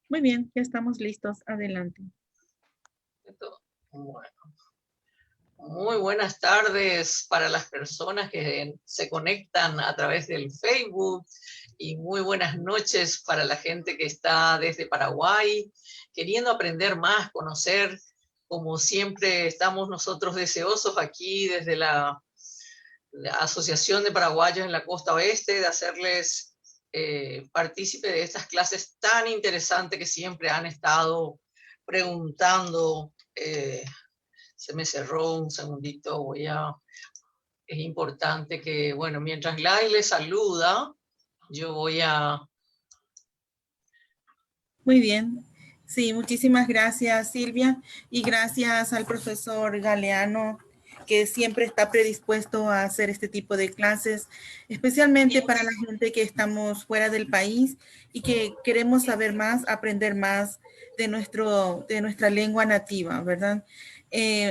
Muy bien, ya estamos listos. Adelante. Bueno, muy buenas tardes para las personas que se conectan a través del Facebook y muy buenas noches para la gente que está desde Paraguay, queriendo aprender más, conocer. Como siempre estamos nosotros deseosos aquí desde la Asociación de Paraguayos en la Costa Oeste de hacerles partícipe de estas clases tan interesantes que siempre han estado preguntando. Se me cerró un segundito, es importante que, bueno, mientras Gladys les saluda, yo voy a... Muy bien. Sí, muchísimas gracias, Silvia, y gracias al profesor Galeano, que siempre está predispuesto a hacer este tipo de clases, especialmente para la gente que estamos fuera del país y que queremos saber más, aprender más de nuestra lengua nativa, ¿verdad?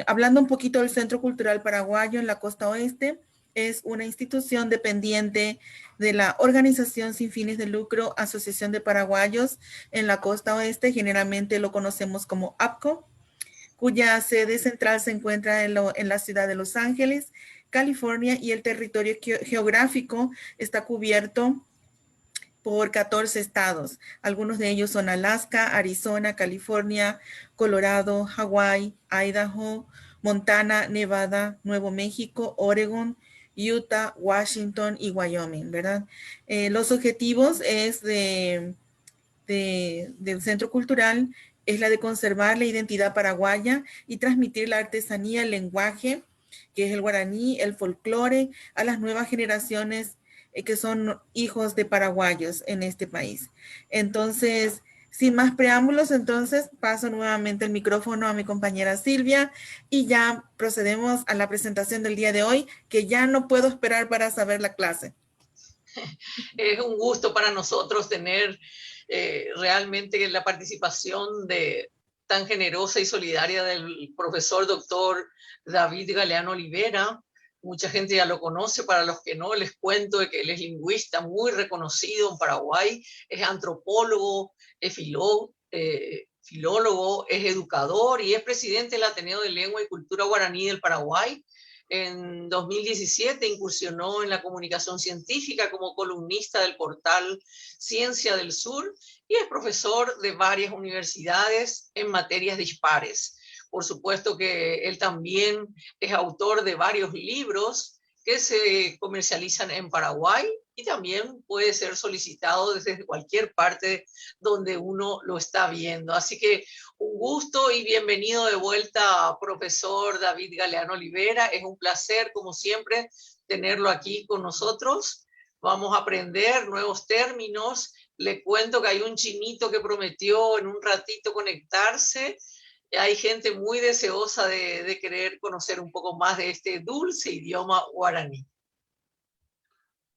Hablando un poquito del Centro Cultural Paraguayo en la costa oeste, es una institución dependiente de la organización sin fines de lucro Asociación de Paraguayos en la costa oeste, generalmente lo conocemos como APCO, cuya sede central se encuentra en la ciudad de Los Ángeles, California, y el territorio geográfico está cubierto por 14 estados. Algunos de ellos son Alaska, Arizona, California, Colorado, Hawái, Idaho, Montana, Nevada, Nuevo México, Oregon, Utah, Washington y Wyoming, ¿verdad? Los objetivos del Centro Cultural es la de conservar la identidad paraguaya y transmitir la artesanía, el lenguaje, que es el guaraní, el folclore, a las nuevas generaciones que son hijos de paraguayos en este país. Entonces, sin más preámbulos, entonces paso nuevamente el micrófono a mi compañera Silvia y ya procedemos a la presentación del día de hoy, que ya no puedo esperar para saber la clase. Es un gusto para nosotros tener realmente la participación tan generosa y solidaria del profesor doctor David Galeano Olivera. Mucha gente ya lo conoce, para los que no, les cuento de que él es lingüista muy reconocido en Paraguay, es antropólogo, es filólogo, es educador y es presidente del Ateneo de Lengua y Cultura Guaraní del Paraguay. En 2017 incursionó en la comunicación científica como columnista del portal Ciencia del Sur y es profesor de varias universidades en materias dispares. Por supuesto que él también es autor de varios libros que se comercializan en Paraguay y también puede ser solicitado desde cualquier parte donde uno lo está viendo. Así que un gusto y bienvenido de vuelta, profesor David Galeano Olivera. Es un placer, como siempre, tenerlo aquí con nosotros. Vamos a aprender nuevos términos. Le cuento que hay un chinito que prometió en un ratito conectarse. Hay gente muy deseosa de querer conocer un poco más de este dulce idioma guaraní.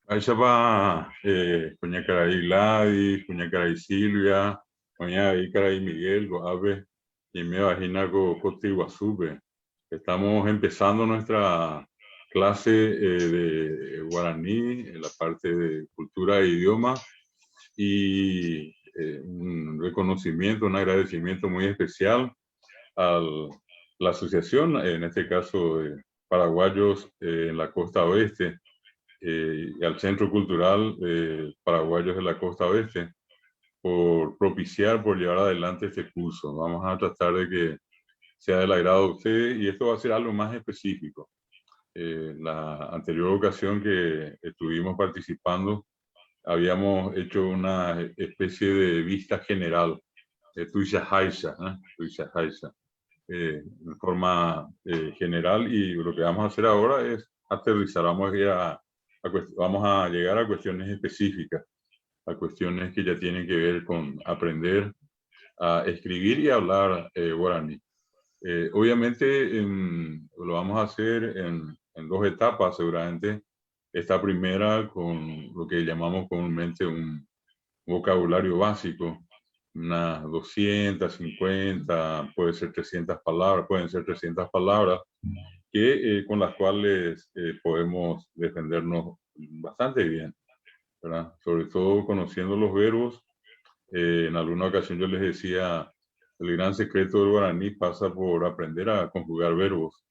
Aishaba, Caray Gladys, Caray Silvia, Caray Miguel, Goabe, y me imagino Coti Guasube. Estamos empezando nuestra clase de guaraní, en la parte de cultura e idioma, y un reconocimiento, un agradecimiento muy especial a la asociación, en este caso paraguayos en la costa oeste, y al Centro Cultural Paraguayos de la Costa Oeste por propiciar, por llevar adelante este curso. Vamos a tratar de que sea del agrado de ustedes y esto va a ser algo más específico. La anterior ocasión que estuvimos participando, habíamos hecho una especie de vista general de Tuisha Haisha, de forma general, y lo que vamos a hacer ahora es aterrizar, vamos a llegar a cuestiones específicas, a cuestiones que ya tienen que ver con aprender a escribir y hablar guaraní. Obviamente lo vamos a hacer en dos etapas seguramente. Esta primera con lo que llamamos comúnmente un vocabulario básico, unas 250, puede ser 300 palabras, pueden ser 300 palabras, con las cuales podemos defendernos bastante bien, ¿verdad? Sobre todo conociendo los verbos, En alguna ocasión yo les decía, el gran secreto del guaraní pasa por aprender a conjugar verbos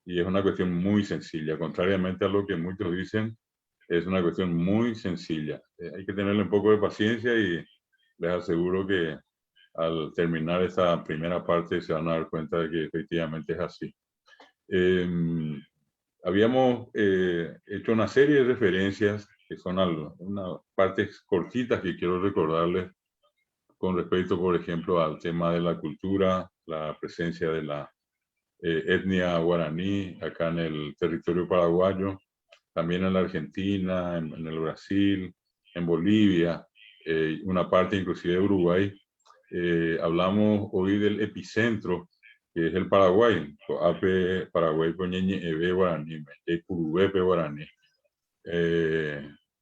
y es una cuestión muy sencilla, contrariamente a lo que muchos dicen, es una cuestión muy sencilla. Hay que tenerle un poco de paciencia y les aseguro que al terminar esta primera parte se van a dar cuenta de que efectivamente es así. Habíamos hecho una serie de referencias que son unas partes cortitas que quiero recordarles con respecto, por ejemplo, al tema de la cultura, la presencia de la etnia guaraní acá en el territorio paraguayo, también en la Argentina, en el Brasil, en Bolivia, una parte inclusive de Uruguay. Hablamos hoy del epicentro, que es el Paraguay, Ape, Paraguay, Poñeñe, Ebe, Guaraní, Purubepe, Guaraní.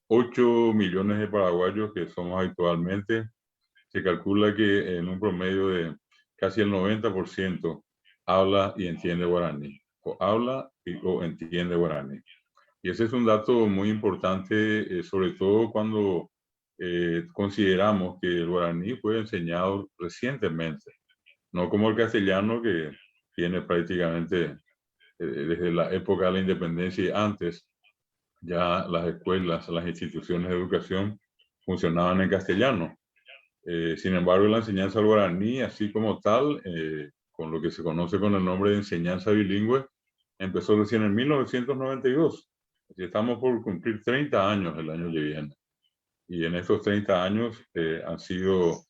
8 millones de paraguayos que somos actualmente. Se calcula que en un promedio de casi el 90% habla y entiende guaraní, o habla o entiende guaraní. Y ese es un dato muy importante, sobre todo cuando consideramos que el guaraní fue enseñado recientemente, no como el castellano que tiene prácticamente desde la época de la independencia y antes, ya las escuelas, las instituciones de educación funcionaban en castellano. Sin embargo, la enseñanza al guaraní, así como tal, con lo que se conoce con el nombre de enseñanza bilingüe, empezó recién en 1992. Así estamos por cumplir 30 años el año que viene. Y en estos 30 años han sido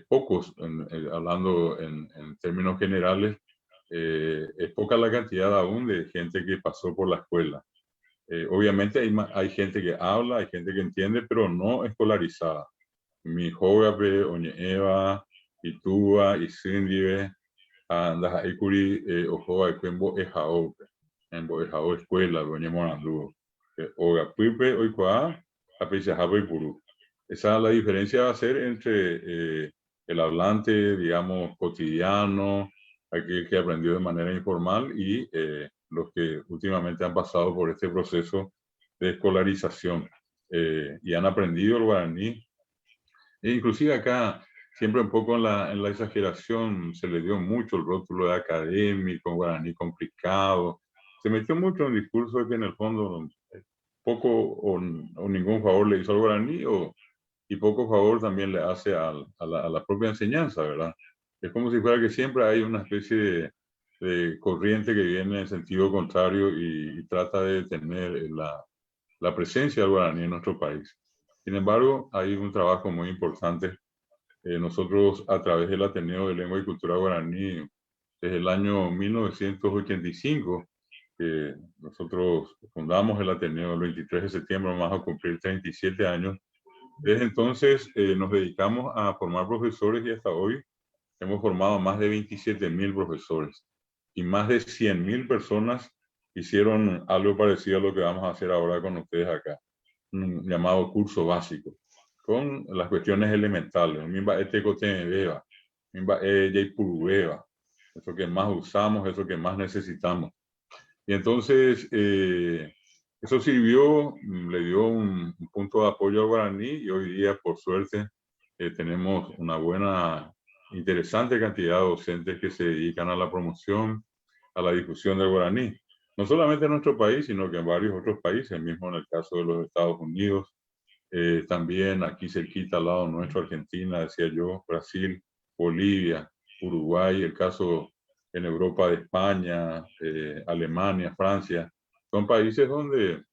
pocos, hablando en términos generales, es poca la cantidad aún de gente que pasó por la escuela. Obviamente hay gente que habla, hay gente que entiende, pero no escolarizada. Mi jogape, oñeva, itúa, isindive, andas aikuri, ojoa, ecuembo, ejaope, en ejao escuela, doña Morandú, oga, pipe, oikua, apechajape y purú. Esa la diferencia va a ser entre el hablante, digamos, cotidiano, aquel que aprendió de manera informal y los que últimamente han pasado por este proceso de escolarización y han aprendido el guaraní. E inclusive acá, siempre un poco en la exageración, se le dio mucho el rótulo de académico, guaraní complicado. Se metió mucho en el discurso de que en el fondo poco o ningún favor le hizo al guaraní y poco favor también le hace a la propia enseñanza, ¿verdad? Es como si fuera que siempre hay una especie de corriente que viene en sentido contrario y trata de detener la presencia del guaraní en nuestro país. Sin embargo, hay un trabajo muy importante. Nosotros, a través del Ateneo de Lengua y Cultura Guaraní, desde el año 1985, nosotros fundamos el Ateneo el 23 de septiembre, vamos a cumplir 37 años. Desde entonces nos dedicamos a formar profesores y hasta hoy hemos formado más de 27.000 profesores y más de 100.000 personas hicieron algo parecido a lo que vamos a hacer ahora con ustedes acá, un llamado curso básico, con las cuestiones elementales. Eso que más usamos, eso que más necesitamos. Y entonces, eso sirvió, le dio un punto de apoyo al guaraní y hoy día, por suerte, tenemos una buena, interesante cantidad de docentes que se dedican a la promoción, a la difusión del guaraní. No solamente en nuestro país, sino que en varios otros países, mismo en el caso de los Estados Unidos, también aquí cerquita al lado nuestro, Argentina, decía yo, Brasil, Bolivia, Uruguay, el caso en Europa de España, Alemania, Francia, son países donde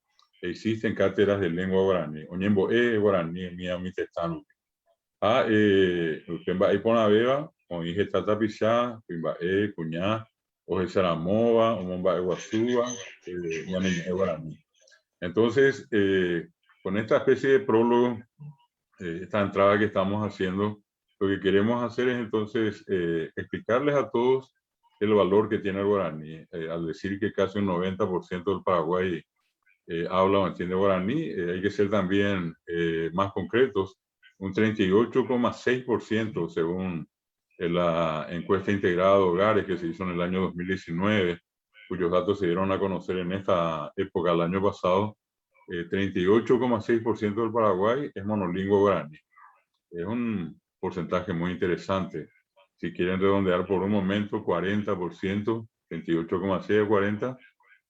existen cátedras de lengua guaraní. Oñembo guaraní, mía, mi testano. Usted va a ir por la beba, con dije tata pisá, pimba cuñá, oje saramoba, omomba guasúa, guaraní. Entonces, con esta especie de prólogo, esta entrada que estamos haciendo, lo que queremos hacer es entonces explicarles a todos el valor que tiene el guaraní. Al decir que casi un 90% del Paraguay habla o entiende guaraní, hay que ser también más concretos. Un 38,6% según la encuesta integrada de hogares que se hizo en el año 2019, cuyos datos se dieron a conocer en esta época, el año pasado. 38,6% del Paraguay es monolingüe guaraní. Es un porcentaje muy interesante. Si quieren redondear por un momento, 40%, 28,6 a 40,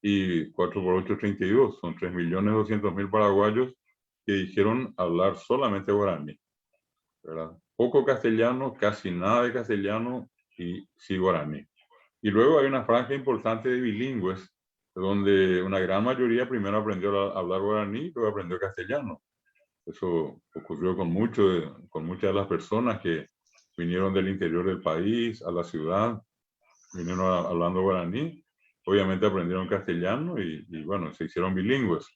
y 4 por 8, 32. Son 3.200.000 paraguayos que dijeron hablar solamente guaraní, ¿verdad? Poco castellano, casi nada de castellano y sí guaraní. Y luego hay una franja importante de bilingües, donde una gran mayoría primero aprendió a hablar guaraní y luego aprendió castellano. Eso ocurrió con muchas de las personas que vinieron del interior del país a la ciudad, vinieron hablando guaraní, obviamente aprendieron castellano y bueno, se hicieron bilingües.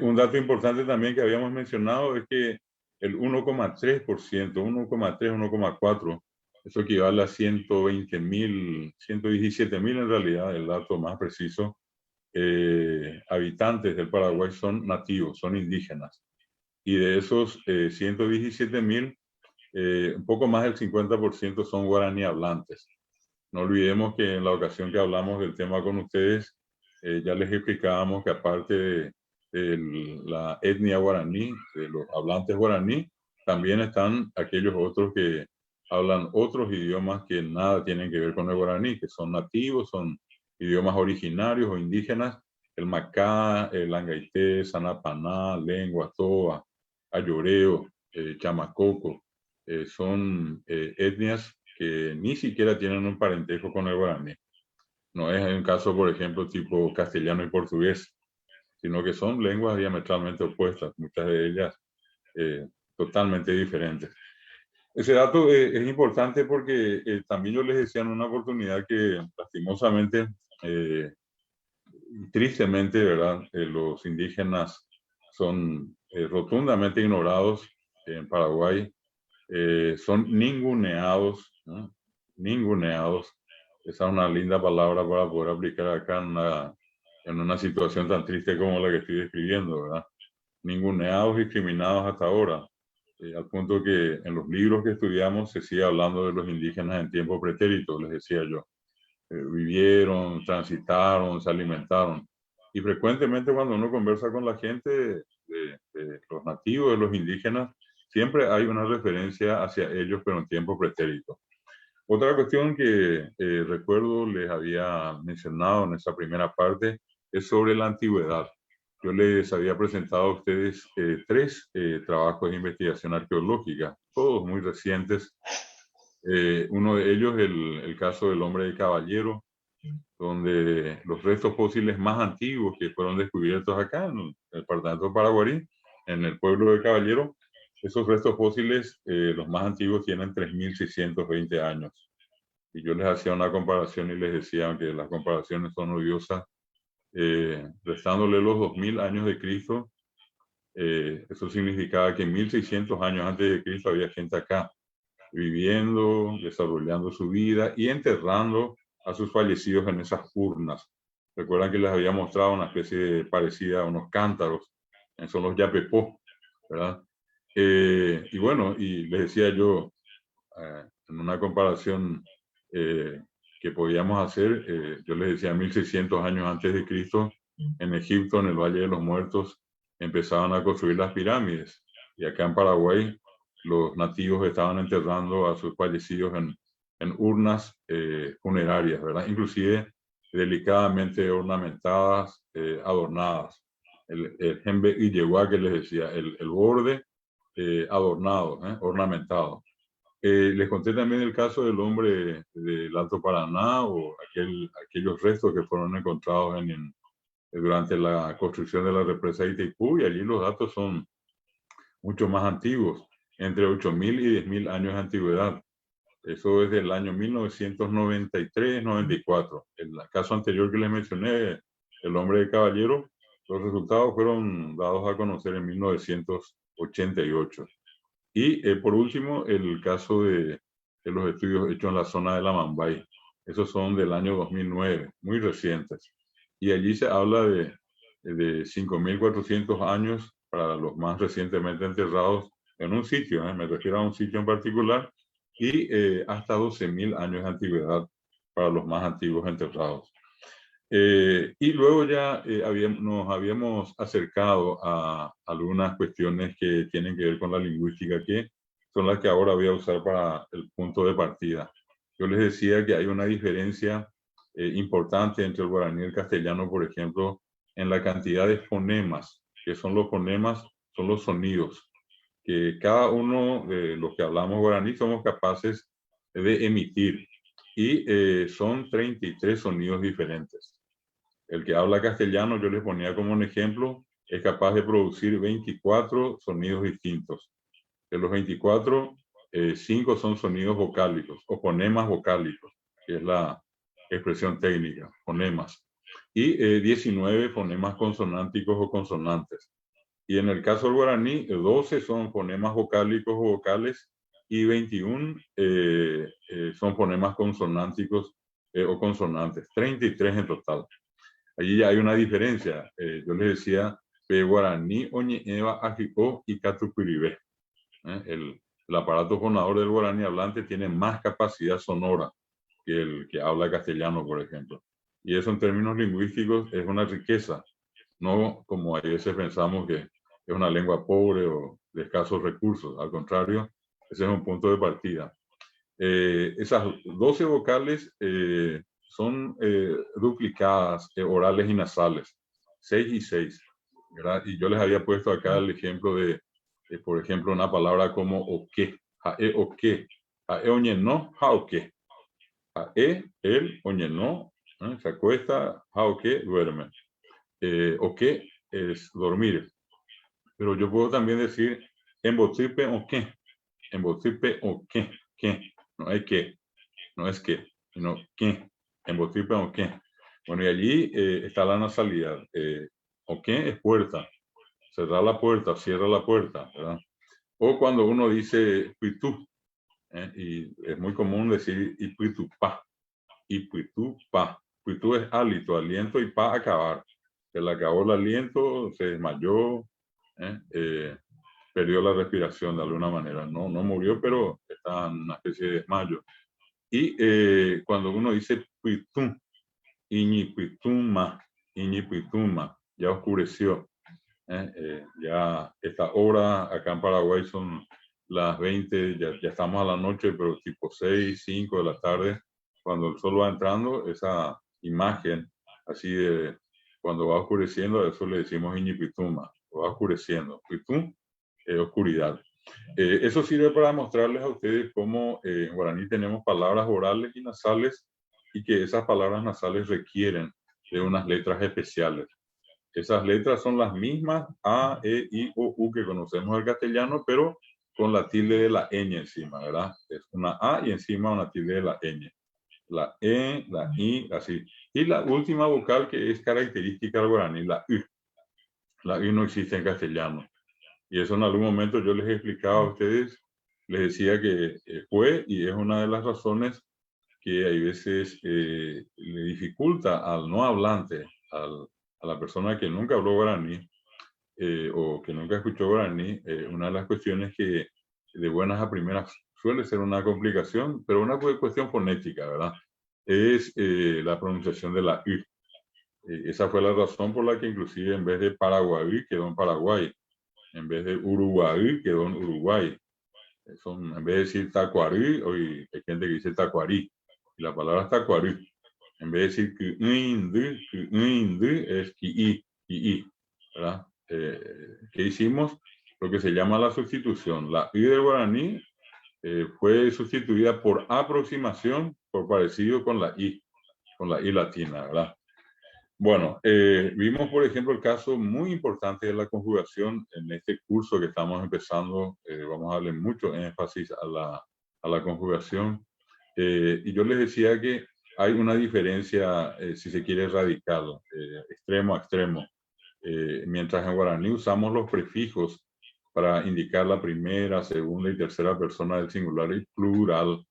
Un dato importante también que habíamos mencionado es que el 1,3%, 1,3, 1,4%, eso equivale a 120.000, 117.000 en realidad, el dato más preciso, habitantes del Paraguay son nativos, son indígenas. Y de esos 117.000, un poco más del 50% son guaraní hablantes. No olvidemos que en la ocasión que hablamos del tema con ustedes, ya les explicábamos que aparte de la etnia guaraní, de los hablantes guaraní, también están aquellos otros que hablan otros idiomas que nada tienen que ver con el guaraní, que son nativos, son idiomas originarios o indígenas, el macá, el angaité, sanapaná, lengua, toba, ayoreo, chamacoco, son etnias que ni siquiera tienen un parentesco con el guaraní. No es un caso, por ejemplo, tipo castellano y portugués, sino que son lenguas diametralmente opuestas, muchas de ellas totalmente diferentes. Ese dato es importante porque también yo les decía en una oportunidad que lastimosamente, tristemente, ¿verdad? Los indígenas son rotundamente ignorados en Paraguay, son ninguneados, ¿no? Ninguneados. Esa es una linda palabra para poder aplicar acá en una situación tan triste como la que estoy describiendo, ¿verdad? Ninguneados y discriminados hasta ahora, al punto que en los libros que estudiamos se sigue hablando de los indígenas en tiempo pretérito, les decía yo. Vivieron, transitaron, se alimentaron. Y frecuentemente cuando uno conversa con la gente de los nativos, de los indígenas, siempre hay una referencia hacia ellos, pero en tiempo pretérito. Otra cuestión que recuerdo les había mencionado en esa primera parte es sobre la antigüedad. Yo les había presentado a ustedes 3 trabajos de investigación arqueológica, todos muy recientes. Uno de ellos, el caso del hombre de Caballero, donde los restos fósiles más antiguos que fueron descubiertos acá en el departamento de Paraguarí, en el pueblo de Caballero, esos restos fósiles, los más antiguos, tienen 3.620 años. Y yo les hacía una comparación y les decía que las comparaciones son odiosas, restándole los 2.000 años de Cristo. Eso significaba que 1.600 años antes de Cristo había gente acá, viviendo, desarrollando su vida y enterrando a sus fallecidos en esas urnas. Recuerdan que les había mostrado una especie parecida a unos cántaros, son los yapepó, ¿verdad? Y bueno, y les decía yo, en una comparación que podíamos hacer, yo les decía 1.600 años antes de Cristo, en Egipto, en el Valle de los Muertos, empezaban a construir las pirámides. Y acá en Paraguay, los nativos estaban enterrando a sus fallecidos en urnas funerarias, ¿verdad? Inclusive delicadamente ornamentadas, adornadas. El jembe y yeguá que les decía, el borde adornado, ornamentado. Les conté también el caso del hombre del Alto Paraná, o aquellos restos que fueron encontrados durante la construcción de la represa de Itaipú, y allí los datos son mucho más antiguos, entre 8.000 y 10.000 años de antigüedad. Eso es del año 1993-94. El caso anterior que les mencioné, el hombre de Caballero, los resultados fueron dados a conocer en 1988. Y por último, el caso de los estudios hechos en la zona de la Mambay. Esos son del año 2009, muy recientes. Y allí se habla de 5.400 años para los más recientemente enterrados en un sitio, me refiero a un sitio en particular, y hasta 12.000 años de antigüedad para los más antiguos enterrados. Y luego ya nos habíamos acercado a algunas cuestiones que tienen que ver con la lingüística, que son las que ahora voy a usar para el punto de partida. Yo les decía que hay una diferencia importante entre el guaraní y el castellano, por ejemplo, en la cantidad de fonemas, que son los fonemas, son los sonidos, que cada uno de los que hablamos guaraní somos capaces de emitir, y son 33 sonidos diferentes. El que habla castellano, yo les ponía como un ejemplo, es capaz de producir 24 sonidos distintos. De los 24, 5 son sonidos vocálicos o fonemas vocálicos, que es la expresión técnica, fonemas, y 19 fonemas consonánticos o consonantes. Y en el caso del guaraní, 12 son fonemas vocálicos o vocales y 21 son fonemas consonánticos o consonantes, 33 en total. Allí ya hay una diferencia. Yo les decía, guaraní, oñe, eva, ajió y catupiribé. El aparato fonador del guaraní hablante tiene más capacidad sonora que el que habla castellano, por ejemplo. Y eso en términos lingüísticos es una riqueza, no como a veces pensamos que es una lengua pobre o de escasos recursos. Al contrario, ese es un punto de partida. Esas 12 vocales son duplicadas, orales y nasales, 6 y 6, ¿verdad? Y yo les había puesto acá el ejemplo de por ejemplo, una palabra como oque, jae oque, jae oñe no, jaoque, jae, el, oñe no, se acuesta, jaoque, duerme. Oque es dormir, pero yo puedo también decir embotripe oque, que, no hay que, no es que, sino que, embotripe oque. Bueno, y allí está la nasalidad. Oque es puerta. Cerrar la puerta, cierra la puerta, ¿verdad? O cuando uno dice puitú, y es muy común decir ipuitupá, ipuitupá. Puitú es hálito, aliento, y pa, acabar. Se le acabó el aliento, se desmayó, perdió la respiración de alguna manera. No murió, pero está en una especie de desmayo. Y cuando uno dice puitú, iñipuituma, ya oscureció. Ya esta hora acá en Paraguay son las 20, ya estamos a la noche, pero tipo 6, 5 de la tarde, cuando el sol va entrando, esa imagen así de cuando va oscureciendo, a eso le decimos iñipituma, va oscureciendo, pitú, oscuridad. Eso sirve para mostrarles a ustedes cómo en guaraní tenemos palabras orales y nasales, y que esas palabras nasales requieren de unas letras especiales. Esas letras son las mismas A, E, I, O, U que conocemos del castellano, pero con la tilde de la ñ encima, ¿verdad? Es una A y encima una tilde de la ñ. La E, la I, así. Y la última vocal que es característica del guaraní, la U. La U no existe en castellano. Y eso en algún momento yo les he explicado a ustedes, les decía que fue y es una de las razones que hay veces le dificulta al no hablante, a la persona que nunca habló guaraní o que nunca escuchó guaraní, una de las cuestiones que de buenas a primeras suele ser una complicación, pero una cuestión fonética, ¿verdad? Es la pronunciación de la U. Esa fue la razón por la que inclusive en vez de Paraguay quedó en Paraguay, en vez de Uruguay quedó en Uruguay. En vez de decir tacuarí, hoy hay gente que dice tacuarí, y la palabra es tacuarí. En vez de decir que es ki, ¿verdad? ¿Qué hicimos? Lo que se llama la sustitución. La I del guaraní fue sustituida por aproximación, por parecido con la I latina, ¿verdad? Bueno, vimos, por ejemplo, el caso muy importante de la conjugación en este curso que estamos empezando. Vamos a darle mucho énfasis a la conjugación. Y yo les decía que hay una diferencia, si se quiere, radical, extremo a extremo. Mientras en guaraní usamos los prefijos para indicar la primera, segunda y tercera persona del singular y plural.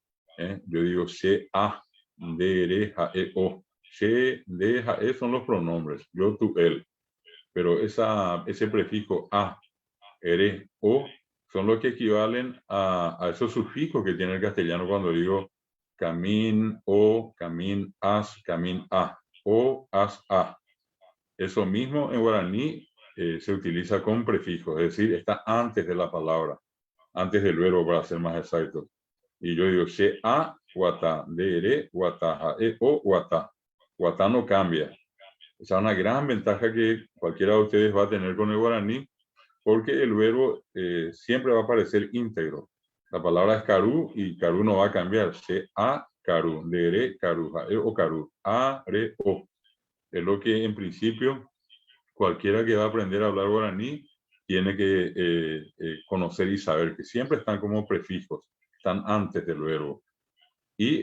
Yo digo se, a, de, re, ja, e, o. Se, de, ja, e son los pronombres, yo, tú, él. Pero ese prefijo a, ere, o son los que equivalen a esos sufijos que tiene el castellano cuando digo camín, o, camín, as, camín, a, o, as, a. Eso mismo en guaraní se utiliza con prefijo, es decir, está antes de la palabra. antes del verbo para ser más exacto. Y yo digo, se a, guatá, dere, guatá, o, guatá. Guatá no cambia. Esa es una gran ventaja que cualquiera de ustedes va a tener con el guaraní, porque el verbo siempre va a aparecer íntegro. La palabra es carú y carú no va a cambiar. Se a, carú, dere, carú, o carú, a, re, o. Es lo que en principio cualquiera que va a aprender a hablar guaraní tiene que conocer y saber, que siempre están como prefijos, están antes del verbo. Y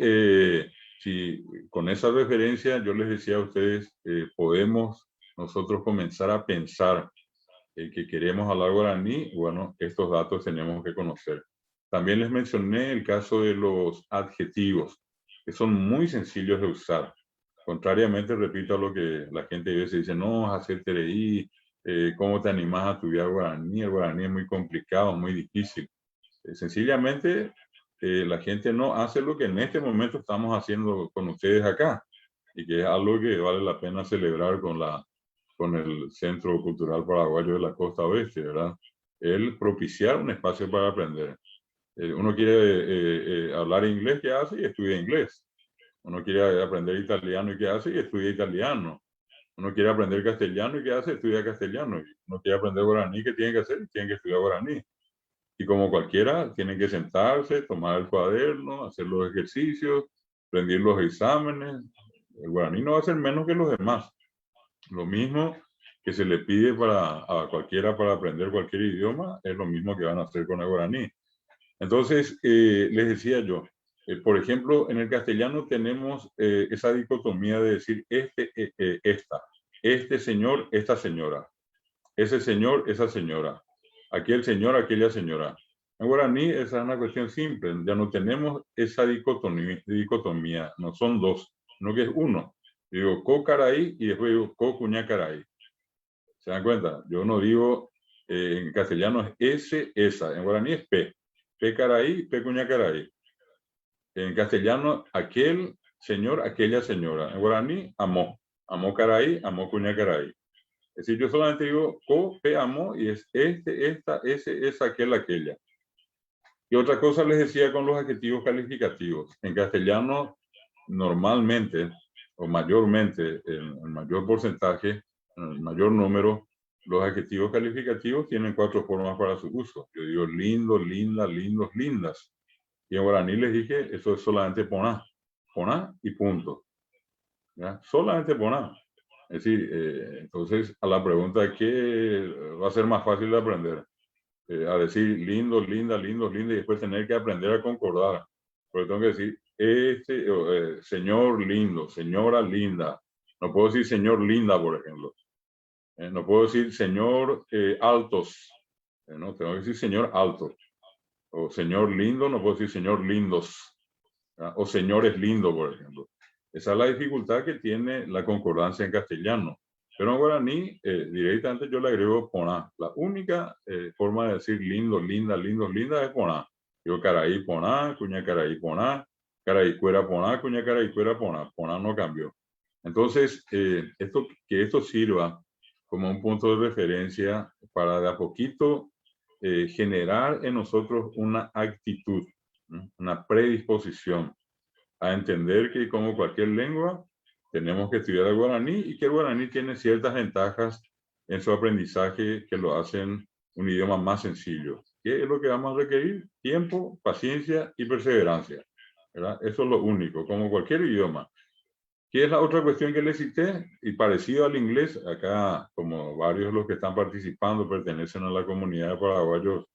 si con esa referencia yo les decía a ustedes, podemos nosotros comenzar a pensar que queremos hablar guaraní, bueno, estos datos tenemos que conocer. También les mencioné el caso de los adjetivos, que son muy sencillos de usar. Contrariamente, repito a lo que la gente a veces dice, no, hacer tereí, ¿cómo te animas a estudiar guaraní? El guaraní es muy complicado, muy difícil. Sencillamente, la gente no hace lo que en este momento estamos haciendo con ustedes acá, y que es algo que vale la pena celebrar con el Centro Cultural Paraguayo de la Costa Oeste, ¿verdad? El propiciar un espacio para aprender. Uno quiere hablar inglés, ¿qué hace? Y estudia inglés. Uno quiere aprender italiano, ¿y qué hace? Y estudia italiano. Uno quiere aprender castellano, ¿y qué hace? Estudia castellano. Uno quiere aprender guaraní, ¿qué tiene que hacer? Tiene que estudiar guaraní. Y como cualquiera, tienen que sentarse, tomar el cuaderno, hacer los ejercicios, rendir los exámenes. El guaraní no va a ser menos que los demás. Lo mismo que se le pide a cualquiera para aprender cualquier idioma, es lo mismo que van a hacer con el guaraní. Entonces, les decía yo, por ejemplo, en el castellano tenemos esa dicotomía de decir esta, este señor, esta señora, ese señor, esa señora, aquel señor, aquella señora. En guaraní esa es una cuestión simple, ya no tenemos esa dicotomía, no son dos, sino que es uno. Digo co caray y después digo co cuña caray. ¿Se dan cuenta? Yo no digo, en castellano es ese, esa, en guaraní es p caray, p cuña caray. En castellano, aquel señor, aquella señora. En guaraní, amó caray, amó cuña caray. Es decir, yo solamente digo co, pe, amó, y es este, esta, ese, esa, aquel, aquella. Y otra cosa les decía con los adjetivos calificativos. En castellano, normalmente, o mayormente, en mayor porcentaje, en el mayor número, los adjetivos calificativos tienen 4 formas para su uso. Yo digo lindo, linda, lindos, lindas. Y en guaraní les dije, eso es solamente poná y punto. ¿Ya? Solamente poná. Es decir, entonces a la pregunta ¿qué va a ser más fácil de aprender? A decir lindo, linda, lindos, linda, y después tener que aprender a concordar. Porque tengo que decir, señor lindo, señora linda. No puedo decir señor linda, por ejemplo. No puedo decir señor altos. No, tengo que decir señor alto. O señor lindo, no puedo decir señor lindos. O señores lindo, por ejemplo. Esa es la dificultad que tiene la concordancia en castellano. Pero en guaraní, directamente yo le agrego poná. La única forma de decir lindo, linda, lindos, linda es poná. Yo caraí poná, cuña caraí poná, caraí cuera poná, cuña caraí cuera poná. Poná no cambió. Entonces, que esto sirva como un punto de referencia para de a poquito generar en nosotros una actitud, ¿no? Una predisposición a entender que como cualquier lengua tenemos que estudiar el guaraní y que el guaraní tiene ciertas ventajas en su aprendizaje que lo hacen un idioma más sencillo. ¿Qué es lo que vamos a requerir? Tiempo, paciencia y perseverancia, ¿verdad? Eso es lo único, como cualquier idioma. ¿Qué es la otra cuestión que le cité? Y parecido al inglés, acá como varios de los que están participando pertenecen a la comunidad de paraguayos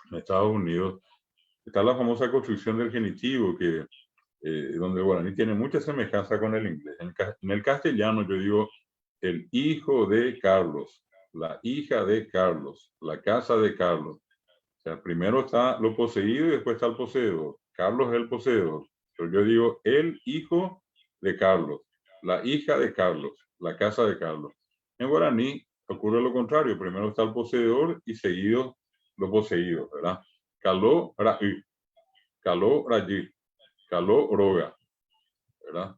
en Estados Unidos, está la famosa construcción del genitivo, que donde el guaraní tiene mucha semejanza con el inglés. En el castellano yo digo el hijo de Carlos, la hija de Carlos, la casa de Carlos. O sea, primero está lo poseído y después está el poseedor. Carlos es el poseedor. Pero yo digo el hijo de Carlos, la hija de Carlos, la casa de Carlos. En guaraní ocurre lo contrario. Primero está el poseedor y seguido lo poseído, ¿verdad? Caló, raí, caló, rayí, caló, roga, ¿verdad?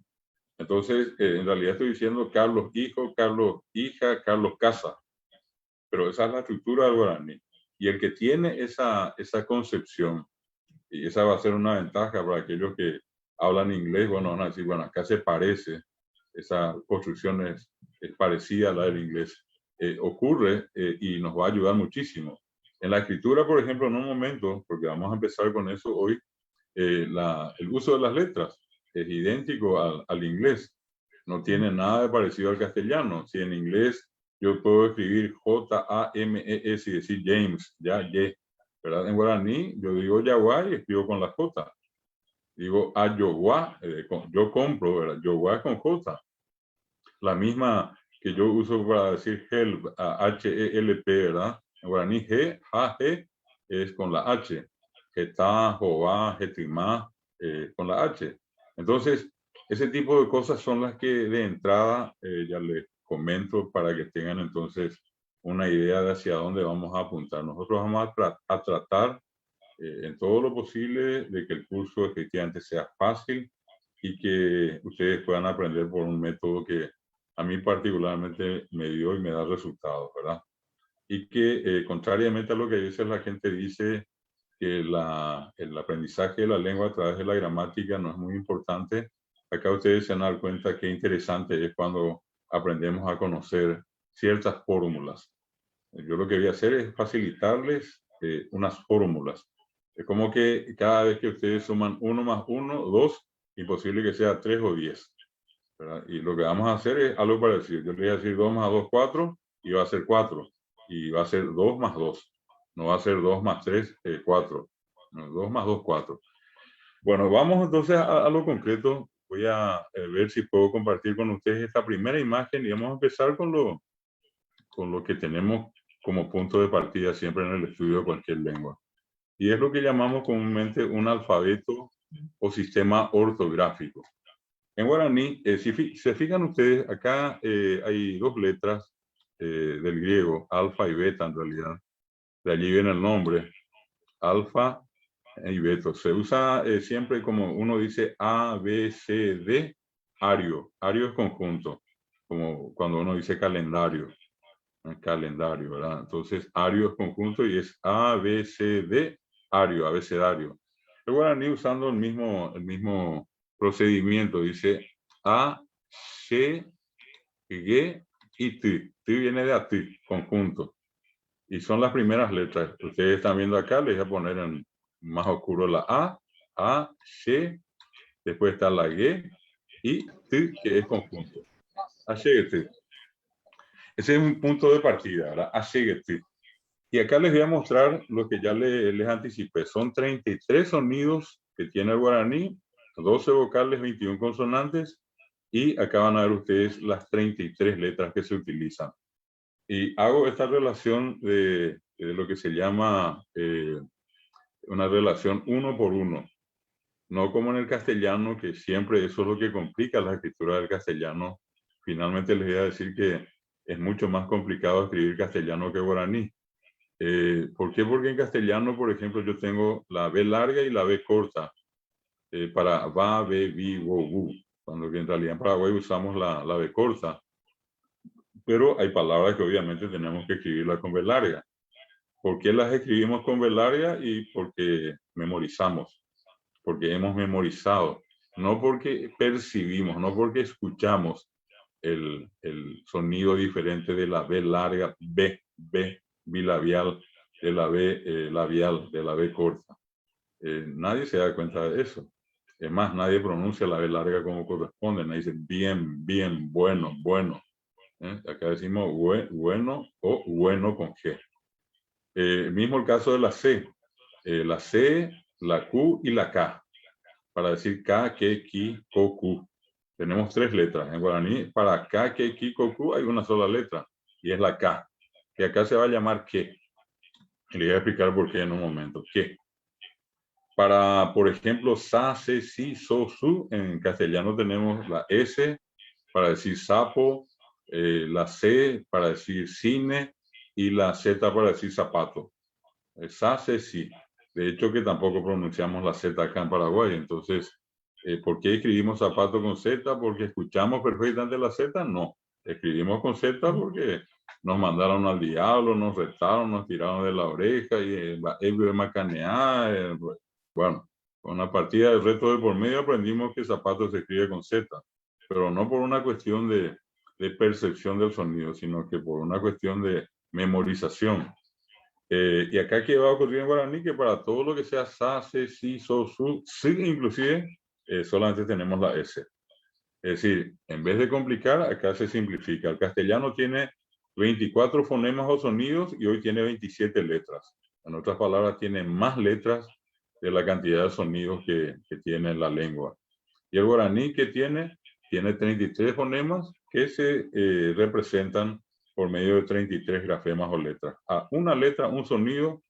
Entonces, en realidad estoy diciendo Carlos hijo, Carlos hija, Carlos casa. Pero esa es la estructura del guaraní. Y el que tiene esa concepción, y esa va a ser una ventaja para aquellos que hablan inglés, bueno, van a decir, bueno, acá se parece, esa construcción es parecida a la del inglés. Ocurre y nos va a ayudar muchísimo. En la escritura, por ejemplo, en un momento, porque vamos a empezar con eso hoy, el uso de las letras es idéntico al inglés. No tiene nada de parecido al castellano. Si en inglés yo puedo escribir James y decir James, ya, ¿verdad? En guaraní yo digo Yaguá y escribo con la J. Digo Ayogua, yo compro, ¿verdad? Yogua con J. La misma que yo uso para decir help, H-E-L-P, ¿verdad? En guaraní G, G es con la H. Getá, Jová, Getimá, con la H. Entonces, ese tipo de cosas son las que de entrada ya les comento para que tengan entonces una idea de hacia dónde vamos a apuntar. Nosotros vamos a tratar en todo lo posible de que el curso efectivamente sea fácil y que ustedes puedan aprender por un método que a mí particularmente me dio y me da resultados, ¿verdad? Y que contrariamente a lo que a veces la gente dice que el aprendizaje de la lengua a través de la gramática no es muy importante, acá ustedes se van a dar cuenta qué interesante es cuando aprendemos a conocer ciertas fórmulas. Yo lo que voy a hacer es facilitarles unas fórmulas. Es como que cada vez que ustedes suman 1 más 1, 2, imposible que sea 3 o 10. ¿Verdad? Y lo que vamos a hacer es algo parecido. Yo le voy a decir 2 más 2, 4, y va a ser 4. Y va a ser 2 más 2. No va a ser 2 más 3, 4. No, 2 más 2, 4. Bueno, vamos entonces a lo concreto. Voy a ver si puedo compartir con ustedes esta primera imagen y vamos a empezar con lo que tenemos como punto de partida siempre en el estudio de cualquier lengua. Y es lo que llamamos comúnmente un alfabeto o sistema ortográfico. En guaraní, si se fijan ustedes, acá hay dos letras del griego, alfa y beta en realidad. De allí viene el nombre, alfa y beta. Se usa siempre como uno dice A, B, C, D, ario. Ario es conjunto, como cuando uno dice calendario. Calendario, ¿verdad? Entonces, ario es conjunto y es A, B, C, D, ario, abecedario. El guaraní usando el mismo procedimiento, dice A, C, G y T. T viene de a T, conjunto. Y son las primeras letras. Ustedes están viendo acá, les voy a poner en más oscuro la A, C, después está la G y T, que es conjunto. A, C, T. Ese es un punto de partida, ¿verdad? Ashegeti. Y acá les voy a mostrar lo que ya les anticipé. Son 33 sonidos que tiene el guaraní, 12 vocales, 21 consonantes, y acá van a ver ustedes las 33 letras que se utilizan. Y hago esta relación de lo que se llama una relación uno por uno. No como en el castellano, que siempre eso es lo que complica la escritura del castellano. Finalmente les voy a decir que es mucho más complicado escribir castellano que guaraní. ¿Por qué? Porque en castellano, por ejemplo, yo tengo la B larga y la B corta para va, be, vi, wo, wu, cuando que en realidad en Paraguay usamos la B corta. Pero hay palabras que obviamente tenemos que escribirlas con B larga. ¿Por qué las escribimos con B larga? Y porque memorizamos, porque hemos memorizado, no porque percibimos, no porque escuchamos el sonido diferente de la B larga, B bilabial, de la B labial, de la B corta. Nadie se da cuenta de eso. Es más, nadie pronuncia la B larga como corresponde. Nadie dice bien, bien, bueno, bueno. Acá decimos bueno o bueno con G. Mismo el caso de la C. La C, la Q y la K. Para decir K, Ke, Ki, Ko, Ku. Tenemos 3 letras. En guaraní, para K, Ke, Ki, Ko, Ku hay una sola letra. Y es la K. Que acá se va a llamar Ke. Le voy a explicar por qué en un momento. Ke. Para, por ejemplo, sa, se, si, so, su. En castellano tenemos la S para decir sapo, la C para decir cine y la Z para decir zapato. Sa, se, si. De hecho, que tampoco pronunciamos la Z acá en Paraguay. Entonces, ¿por qué escribimos zapato con Z? ¿Porque escuchamos perfectamente la Z? No. Escribimos con Z porque nos mandaron al diablo, nos retaron, nos tiraron de la oreja y bueno, con una partida de reto de por medio aprendimos que zapato se escribe con Z, pero no por una cuestión de percepción del sonido, sino que por una cuestión de memorización. Y acá que va a ocurrir en guaraní que para todo lo que sea sa, se, si, so, su, si, inclusive solamente tenemos la S. Es decir, en vez de complicar, acá se simplifica. El castellano tiene 24 fonemas o sonidos y hoy tiene 27 letras. En otras palabras, tiene más letras de la cantidad de sonidos que tiene la lengua. Y el guaraní que tiene 33 fonemas que se representan por medio de 33 grafemas o letras. A una letra, un sonido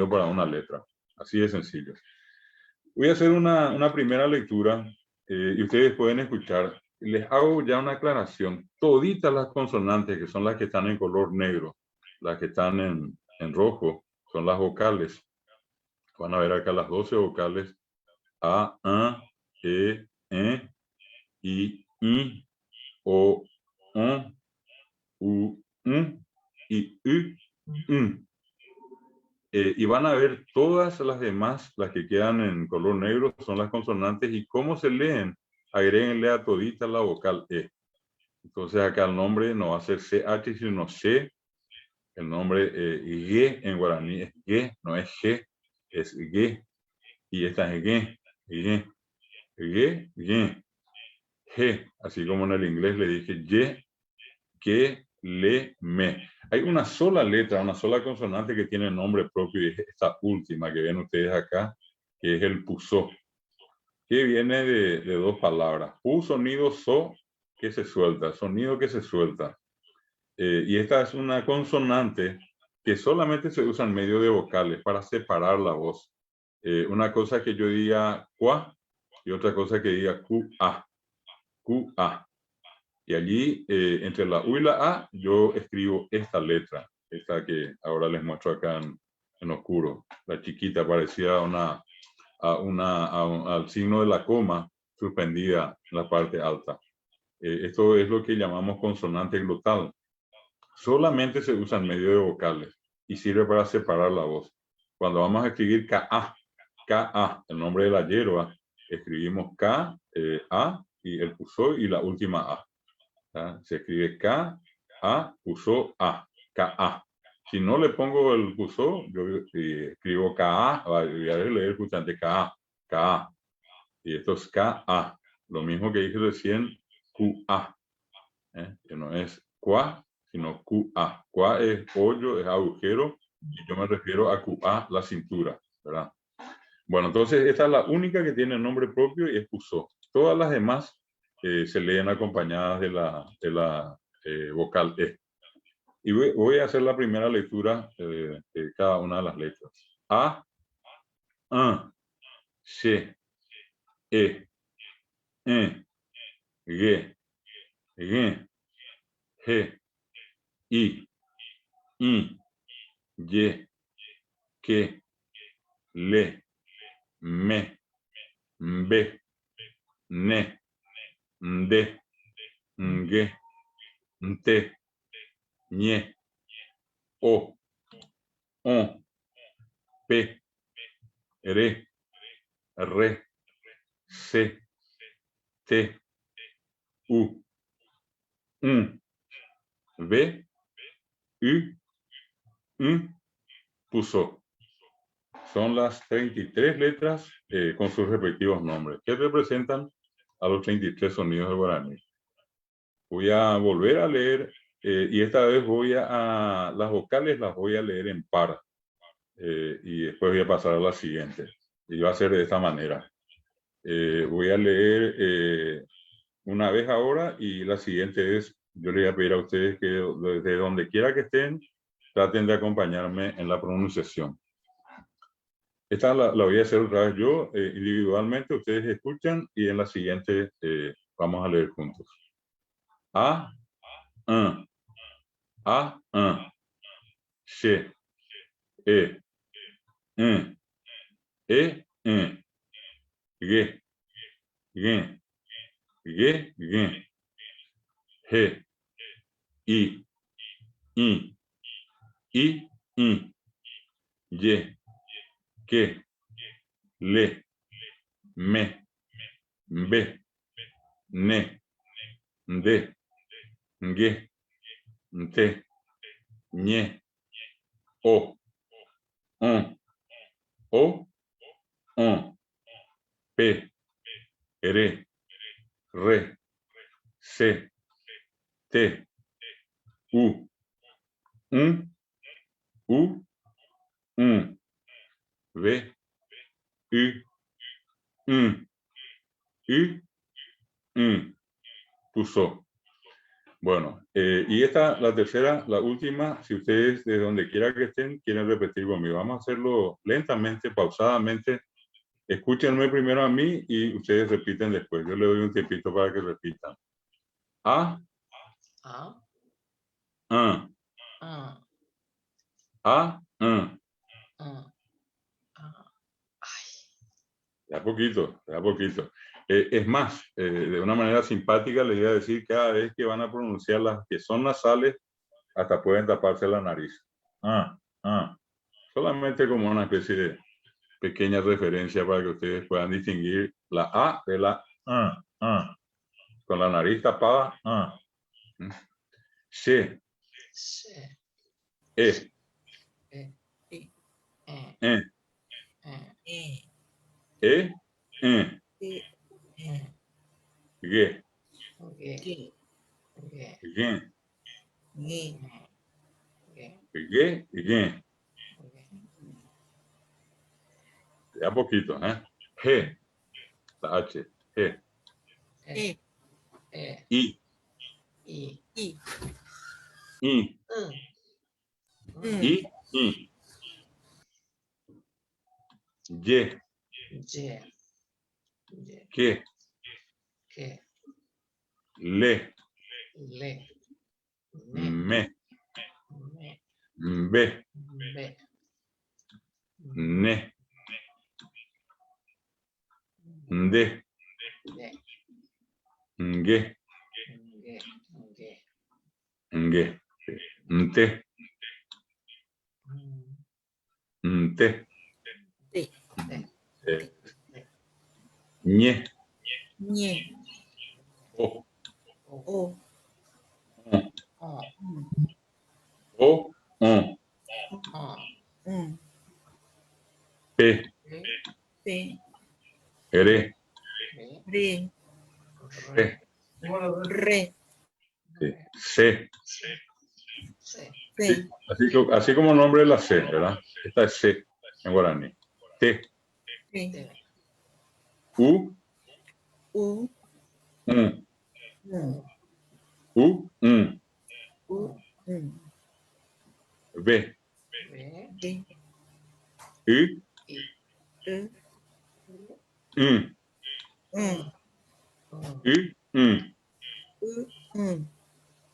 para una letra. Así de sencillo. Voy a hacer una primera lectura y ustedes pueden escuchar. Les hago ya una aclaración. Toditas las consonantes, que son las que están en color negro, las que están en rojo, son las vocales. Van a ver acá las 12 vocales. A, E, I, O, U, y U. Y van a ver todas las demás, las que quedan en color negro, son las consonantes. ¿Y cómo se leen? Agréguenle a todita la vocal E. Entonces acá el nombre no va a ser CH, sino C. El nombre G en guaraní es G, no es G, es G. Y esta es G, G, G, G, G. Así como en el inglés le dije Y, que, le, me. Hay una sola letra, una sola consonante que tiene nombre propio y es esta última que ven ustedes acá, que es el pusó, que viene de dos palabras. Pu, sonido, so, que se suelta, sonido que se suelta. Y esta es una consonante que solamente se usa en medio de vocales para separar la voz. Una cosa que yo diga qua y otra cosa que diga QA. QA. Y allí, entre la U y la A, yo escribo esta letra, esta que ahora les muestro acá en oscuro. La chiquita parecía al signo de la coma suspendida en la parte alta. Esto es lo que llamamos consonante glotal. Solamente se usa en medio de vocales y sirve para separar la voz. Cuando vamos a escribir KA, el nombre de la hierba, escribimos K, A y el pusó y la última A. Se escribe K, A, puso A, K-A. Si no le pongo el puso, yo escribo K-A, voy a leer justamente K-A, K-A. Y esto es K-A. Lo mismo que dije recién, Q-A. Que no es Qua, sino Q-A. Qua es hoyo, es agujero, y yo me refiero a Q-A, la cintura, ¿verdad? Bueno, entonces esta es la única que tiene nombre propio y es puso. Todas las demás se leen acompañadas de la vocal E. Y voy a hacer la primera lectura de cada una de las letras. A, C, E, G, G, G, I, Y, que, le, me, be, ne, de, nge, nte, ñe, o, on, p, re, c, t, u, v, u, puso. Son las 33 letras con sus respectivos nombres, que representan a los 33 sonidos del guaraní. Voy a volver a leer y esta vez las vocales las voy a leer en par. Y después voy a pasar a la siguiente. Y va a ser de esta manera. Voy a leer una vez ahora y la siguiente es, yo le voy a pedir a ustedes que desde donde quiera que estén, traten de acompañarme en la pronunciación. Esta la voy a hacer otra vez yo individualmente, ustedes escuchan y en la siguiente vamos a leer juntos. A, C, E, G, G, G, G, G, I, I, ye, que, le, me, be, ne, de, nge, nte, ñe, o, on, pe, re, se, te, u, un, ve, puso. Bueno, y esta, la tercera, la última, si ustedes de donde quiera que estén quieren repetir conmigo, vamos a hacerlo lentamente, pausadamente. Escúchenme primero a mí y ustedes repiten después. Yo le doy un tiempito para que repitan. A, un, a, un. Da poquito, da poquito. Es más, de una manera simpática les voy a decir cada vez que van a pronunciar las que son nasales, hasta pueden taparse la nariz. Solamente como una especie de pequeña referencia para que ustedes puedan distinguir la A de la con la nariz tapada. C, E, G, G. Ya poquito, G, la H, G. I, Y, que, le, me, be, ne, de, nge, nte, ñe, o, pe, re, se. Sí, así como el nombre de la C, ¿verdad? Esta es C en guaraní. T. U. B.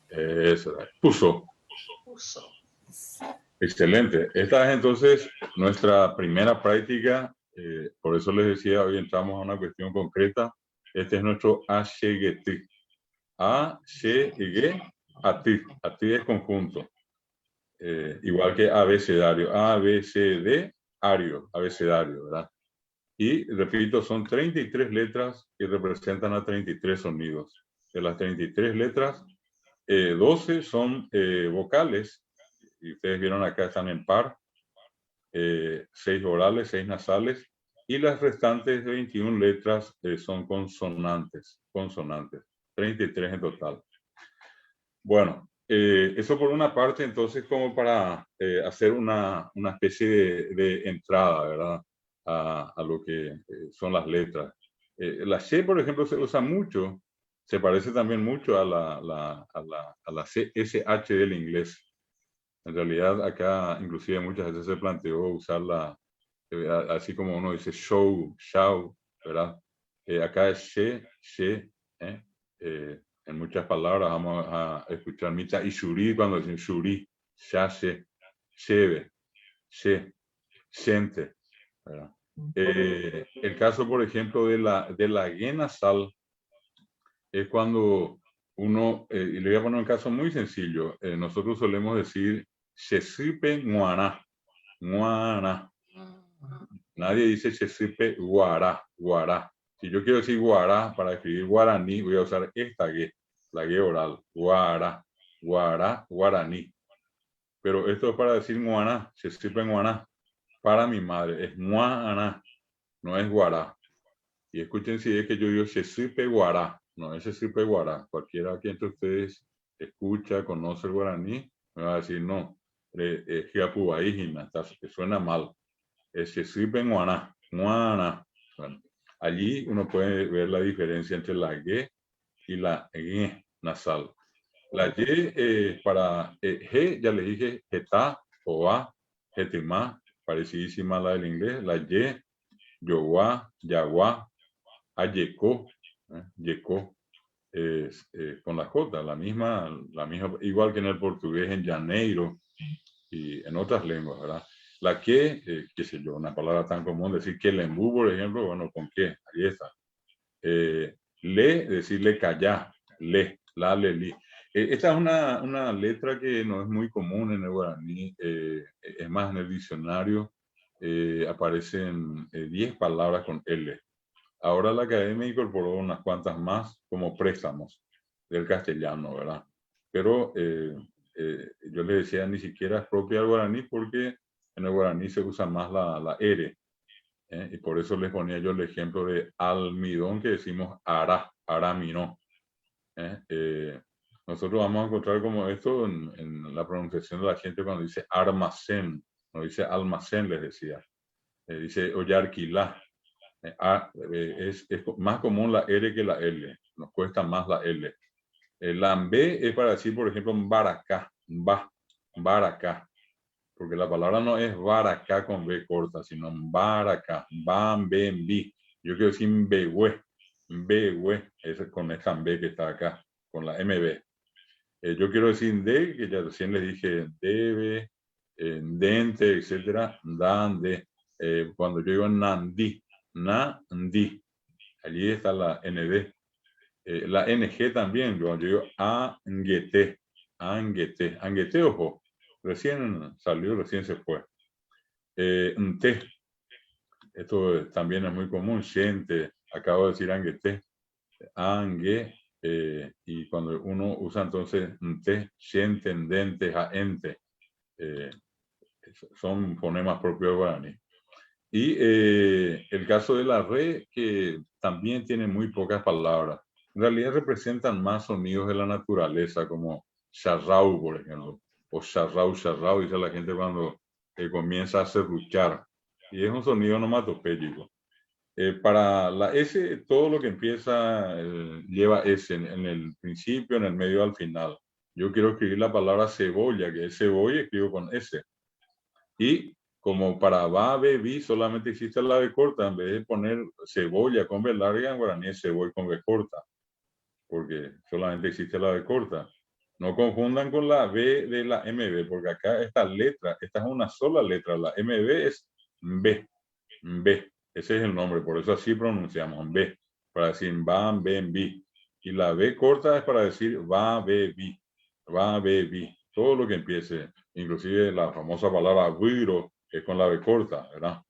Eso, puso. Excelente. Esta es entonces nuestra primera práctica. Por eso les decía, hoy entramos a una cuestión concreta. Este es nuestro ASHGT. A-S-H-G, ATI. ATI es conjunto. Igual que abecedario. A, B, C, D, ario, abecedario, ¿verdad? Y repito, son 33 letras que representan a 33 sonidos. De las 33 letras, 12 son vocales. Y ustedes vieron acá están en par. 6 orales, 6 nasales. Y las restantes 21 letras son consonantes. 33 en total. Bueno, eso por una parte, entonces, como para hacer una especie de entrada, ¿verdad? A lo que son las letras. La C, por ejemplo, se usa mucho, se parece también mucho a la SH del inglés. En realidad, acá inclusive muchas veces se planteó usarla, así como uno dice show, ¿verdad? Acá es she, en muchas palabras vamos a escuchar mita y shuri cuando dicen shuri, shase, sheve, she, siente, ¿verdad? El caso, por ejemplo, de la G nasal es cuando y le voy a poner un caso muy sencillo. Nosotros solemos decir, Chesipe Guará, Guará. Nadie dice Chesipe Guará, Guará. Si yo quiero decir Guará para escribir guaraní, voy a usar esta G, la G oral, Guará, Guará, guaraní. Pero esto es para decir Guaná, Chesipe Guaná. Para mi madre es Guaná, no es Guará. Y escuchen si es que yo digo Chesipe Guará, no es Chesipe Guará. Cualquiera que entre ustedes escucha, conoce el guaraní, me va a decir no, es Giapubaígina, suena mal. Es Chesipe Guaná, Guaná. Bueno, allí uno puede ver la diferencia entre la G y la G nasal. La Y para G, ya les dije, Geta, Oa, Getimá, parecidísima a la del inglés. La Y, Yowa, Yaguá, Ayeco, Yeco, con la J, la misma, igual que en el portugués, en Janeiro y en otras lenguas, ¿verdad? La que, qué sé yo, una palabra tan común, decir que lembú, por ejemplo, bueno, ¿con qué? Ahí está. Le, decirle callá, le, la, le, li. Esta es una letra que no es muy común en el guaraní, es más, en el diccionario aparecen 10 palabras con L. Ahora la academia incorporó unas cuantas más como préstamos del castellano, ¿verdad? Pero yo le decía, ni siquiera es propia del guaraní porque en el guaraní se usa más la R. Y por eso les ponía yo el ejemplo de almidón que decimos aramino. Nosotros vamos a encontrar como esto en la pronunciación de la gente cuando dice almacén, no dice almacén, les decía. Dice oyarquilá. Es más común la R que la L, nos cuesta más la L. La B es para decir, por ejemplo, baracá, baracá, porque la palabra no es baracá con B corta, sino baracá, bambi. Yo quiero decir behue, es con esta B que está acá, con la MB. Yo quiero decir de, que ya recién les dije, debe, dente, etcétera, dande. Cuando yo digo nandi, nandi, allí está la ND. La NG también, cuando yo digo anguete, anguete, ojo, recién salió, recién se fue. Nte, esto también es muy común, siente, acabo de decir anguete, angue, y cuando uno usa entonces nte, siente, dente, jaente, son fonemas propios de guaraní. Y el caso de la re, que también tiene muy pocas palabras. En realidad representan más sonidos de la naturaleza, como charrau, por ejemplo, o charrau, dice la gente cuando comienza a serruchar. Y es un sonido onomatopéyico. Para la S, todo lo que empieza lleva S en el principio, en el medio, al final. Yo quiero escribir la palabra cebolla, que es cebolla, escribo con S. Y como para va, be, vi, solamente existe la B corta, en vez de poner cebolla con B larga, en guaraní es cebolla con B corta, porque solamente existe la B corta. No confundan con la B de la MB, porque acá esta letra, esta es una sola letra, la MB es B, B, ese es el nombre, por eso así pronunciamos B, para decir van, ben, bi. Y la B corta es para decir va, be, vi, va, be, vi. Todo lo que empiece, inclusive la famosa palabra viro, que es con la B corta, ¿verdad?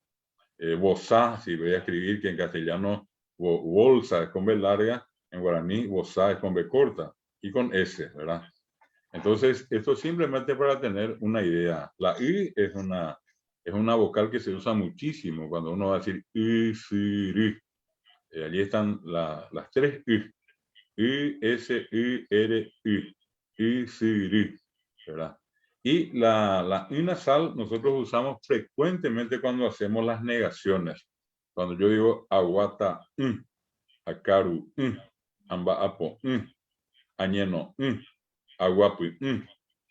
Bozá, si voy a escribir que en castellano bolsa es con B larga, en guaraní bozá es con B corta y con S, ¿verdad? Entonces, esto simplemente para tener una idea. La I es una vocal que se usa muchísimo cuando uno va a decir I, si, ri. Allí están las tres I. I, S, I, R, I. I, si, ri. ¿Verdad? Y la I nasal nosotros usamos frecuentemente cuando hacemos las negaciones. Cuando yo digo aguata, akaru, ambaapo, añeno, aguapi,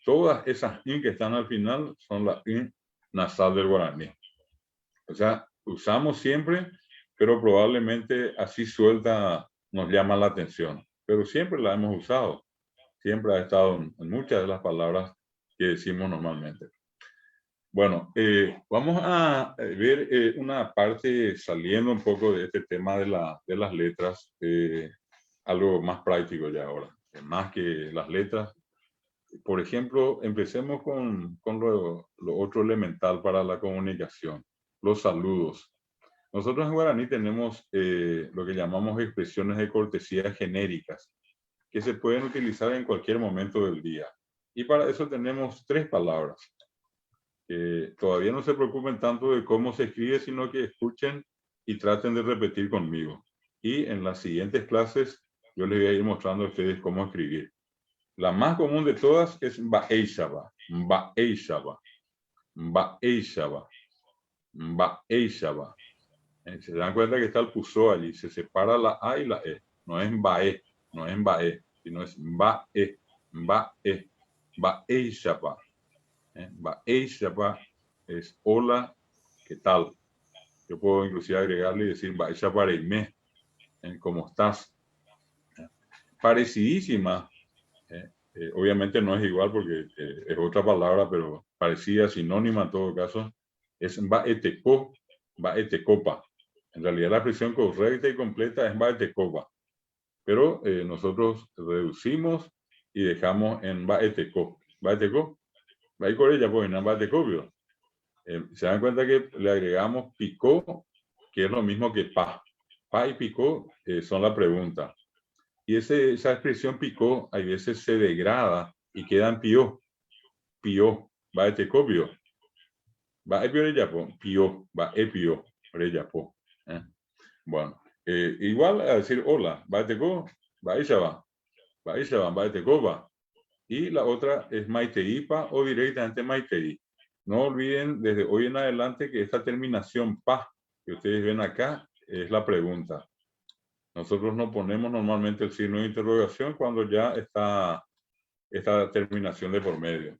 todas esas I que están al final son la I nasal del guaraní. O sea, usamos siempre, pero probablemente así suelta nos llama la atención. Pero siempre la hemos usado. Siempre ha estado en muchas de las palabras que decimos normalmente. Bueno, vamos a ver una parte saliendo un poco de este tema de las letras, algo más práctico ya ahora. más que las letras. Por ejemplo, empecemos con lo otro elemental para la comunicación, los saludos. Nosotros en guaraní tenemos lo que llamamos expresiones de cortesía genéricas, que se pueden utilizar en cualquier momento del día. Y para eso tenemos 3 palabras. Todavía no se preocupen tanto de cómo se escribe, sino que escuchen y traten de repetir conmigo. Y en las siguientes clases yo les voy a ir mostrando a ustedes cómo escribir. La más común de todas es Ba'eishaba, Ba'eishaba, Ba'eishaba, Ba'eishaba. Se dan cuenta que está el puso allí, se separa la A y la E. No es Ba'e, no es Ba'e, sino es Ba'e, Ba'e, Ba'eishaba. Ba'eishaba es hola, ¿qué tal? Yo puedo inclusive agregarle y decir Ba'eishaba reime, ¿cómo estás? Parecidísima. Obviamente no es igual porque es otra palabra, pero parecida, sinónima en todo caso, es Ba'eteco, Ba'etecopa. En realidad la expresión correcta y completa es Ba'etecopa, pero nosotros reducimos y dejamos en Ba'eteco. ¿Ba'eteco? Ba'ecorella, pues, en Ba'etecopio. Se dan cuenta que le agregamos picó, que es lo mismo que pa. Pa y picó son la pregunta. Y esa expresión picó, a veces se degrada y queda en pío. Pío, va este copio. Va a pío, va a pío, reyapo. Bueno, igual a decir hola, va a teco, va a va a tecoba. Y la otra es maiteipa o directamente maitei. No olviden desde hoy en adelante que esta terminación pa que ustedes ven acá es la pregunta. Nosotros no ponemos normalmente el signo de interrogación cuando ya está esta terminación de por medio.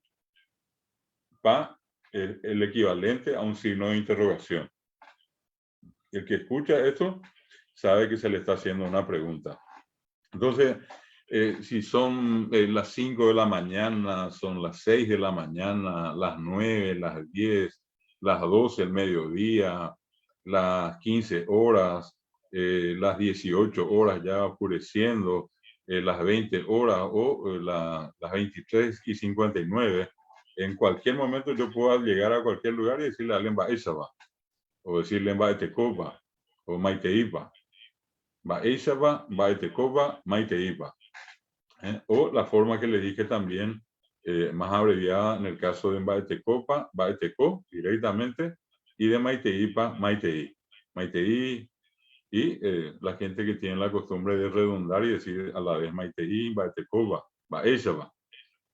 Pa es el equivalente a un signo de interrogación. El que escucha esto sabe que se le está haciendo una pregunta. Entonces, si son las 5 de la mañana, son las 6 de la mañana, las 9, las 10, las 12 del mediodía, las 15 horas, las 18 horas ya oscureciendo, las 20 horas o las 23:59, en cualquier momento yo puedo llegar a cualquier lugar y decirle a alguien Ba'eshaba, o decirle Ba'etecoba, o Maiteipa. Ba'eshaba, Ba'etecoba, Maiteipa. O la forma que le dije también, más abreviada en el caso de Ba'etecopa, Ba'eteco directamente, y de Maiteipa, Maitei. Maitei, y la gente que tiene la costumbre de redundar y decir a la vez Maitei, Ba'etecoba, Ba'eshaba.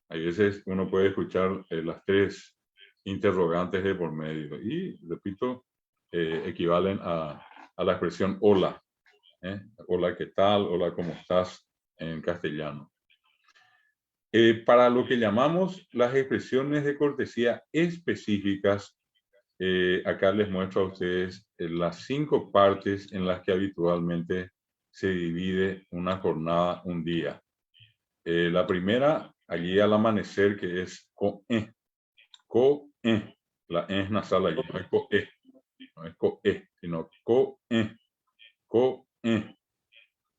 Hay veces uno puede escuchar las 3 interrogantes de por medio y, repito, equivalen a la expresión hola. Hola, ¿qué tal? Hola, ¿cómo estás? En castellano. Para lo que llamamos las expresiones de cortesía específicas, acá les muestro a ustedes las 5 partes en las que habitualmente se divide una jornada, un día. La primera, allí al amanecer, que es co-e. Co-e. La e es nasal allí, no es co-e. No es co-e, sino co-e. Co-e.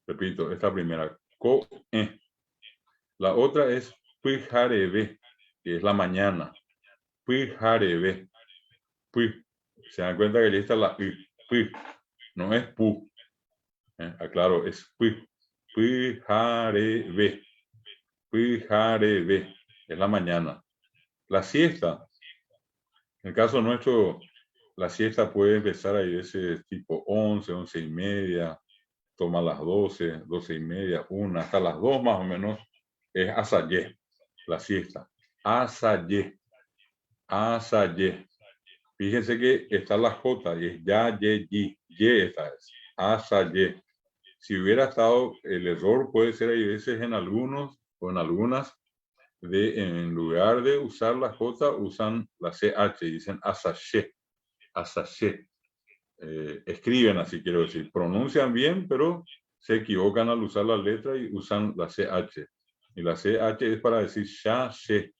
Repito, esta primera, co-e. La otra es puijarebe, que es la mañana. Puijarebe. Pui. Se dan cuenta que allí está la u. Pui. No es pu. Aclaro, es pui. Puijarebe. Puijarebe. Es la mañana. La siesta. En el caso nuestro, la siesta puede empezar a veces tipo 11, 11:30, toma las 12, 12:30, 1, hasta las 2 más o menos, es asayé, la siesta. Asayé, asayé. Fíjense que está la J y es ya, ye, yi, ye esta es, asayé. Si hubiera estado, el error puede ser hay veces en algunos o en algunas, en lugar de usar la J, usan la CH y dicen asayé, asayé. Escriben así, quiero decir, pronuncian bien, pero se equivocan al usar la letra y usan la CH. Y la CH es para decir ya, se.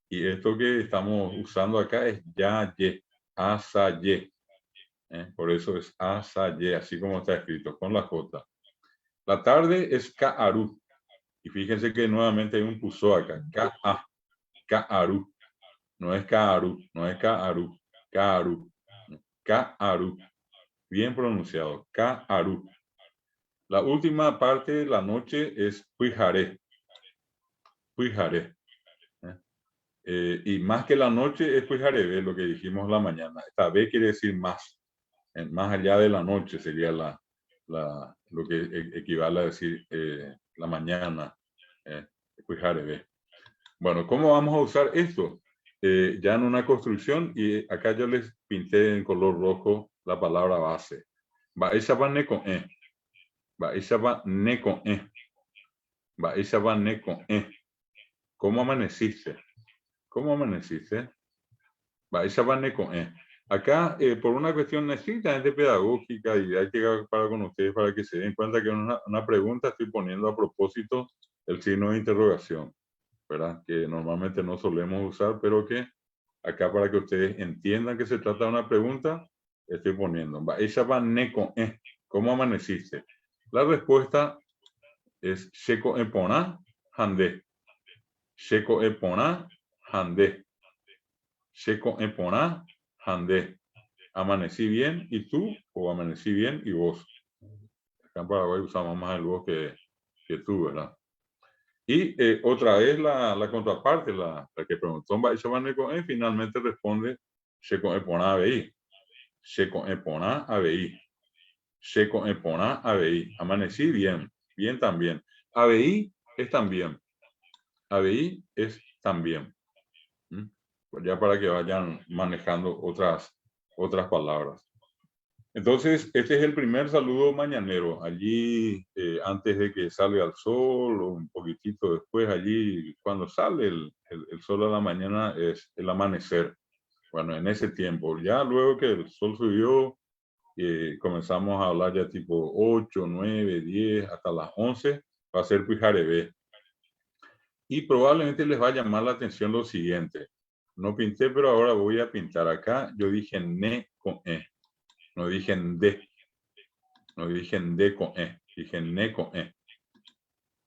Y esto que estamos usando acá es ya, ye, asayé. Por eso es asayé, así como está escrito, con la J. La tarde es Ka'aru. Y fíjense que nuevamente hay un puso acá. Ka'a. Ka'aru. No es Ka'aru. No es Ka'aru. Ka'aru. Ka'aru. Bien pronunciado. Ka'aru. La última parte de la noche es Puijare. Puijare. Y más que la noche es Puijare, lo que dijimos la mañana. Esta vez quiere decir más. Más allá de la noche sería lo que equivale a decir la mañana. Puijare. Bueno, ¿cómo vamos a usar esto? Ya en una construcción, y acá yo les pinté en color rojo la palabra base. Ba'eshapa neko e. Ba'eshapa neko e. Ba'eshapa neko e. ¿Cómo amaneciste? ¿Cómo amaneciste? Ba'eshapa neko e. Acá, por una cuestión estrictamente pedagógica y didáctica para con ustedes, para que se den cuenta que en una pregunta estoy poniendo a propósito el signo de interrogación, ¿verdad? Que normalmente no solemos usar, pero que acá para que ustedes entiendan que se trata de una pregunta, estoy poniendo. ¿Cómo amaneciste? La respuesta es Sheko epona hande. Sheko epona hande. Sheko epona hande. Amanecí bien y tú, o amanecí bien y vos. Acá en Paraguay usamos más el vos que tú, ¿verdad? Y otra vez la contraparte, la que preguntó finalmente responde Sheko epona abei. Sheko epona abei. Sheko epona abei. Amanecí bien, bien también. Abei es también. Abei es también. Ya para que vayan manejando otras palabras. Entonces, este es el primer saludo mañanero. Allí, antes de que salga el sol, o un poquitito después, allí, cuando sale el sol a la mañana, es el amanecer. Bueno, en ese tiempo. Ya luego que el sol subió, comenzamos a hablar ya tipo 8, 9, 10, hasta las 11, va a ser Puijarebe. Y probablemente les va a llamar la atención lo siguiente. No pinté, pero ahora voy a pintar acá. Yo dije ne con e. No dije de. No dije de con e. Dije ne con e.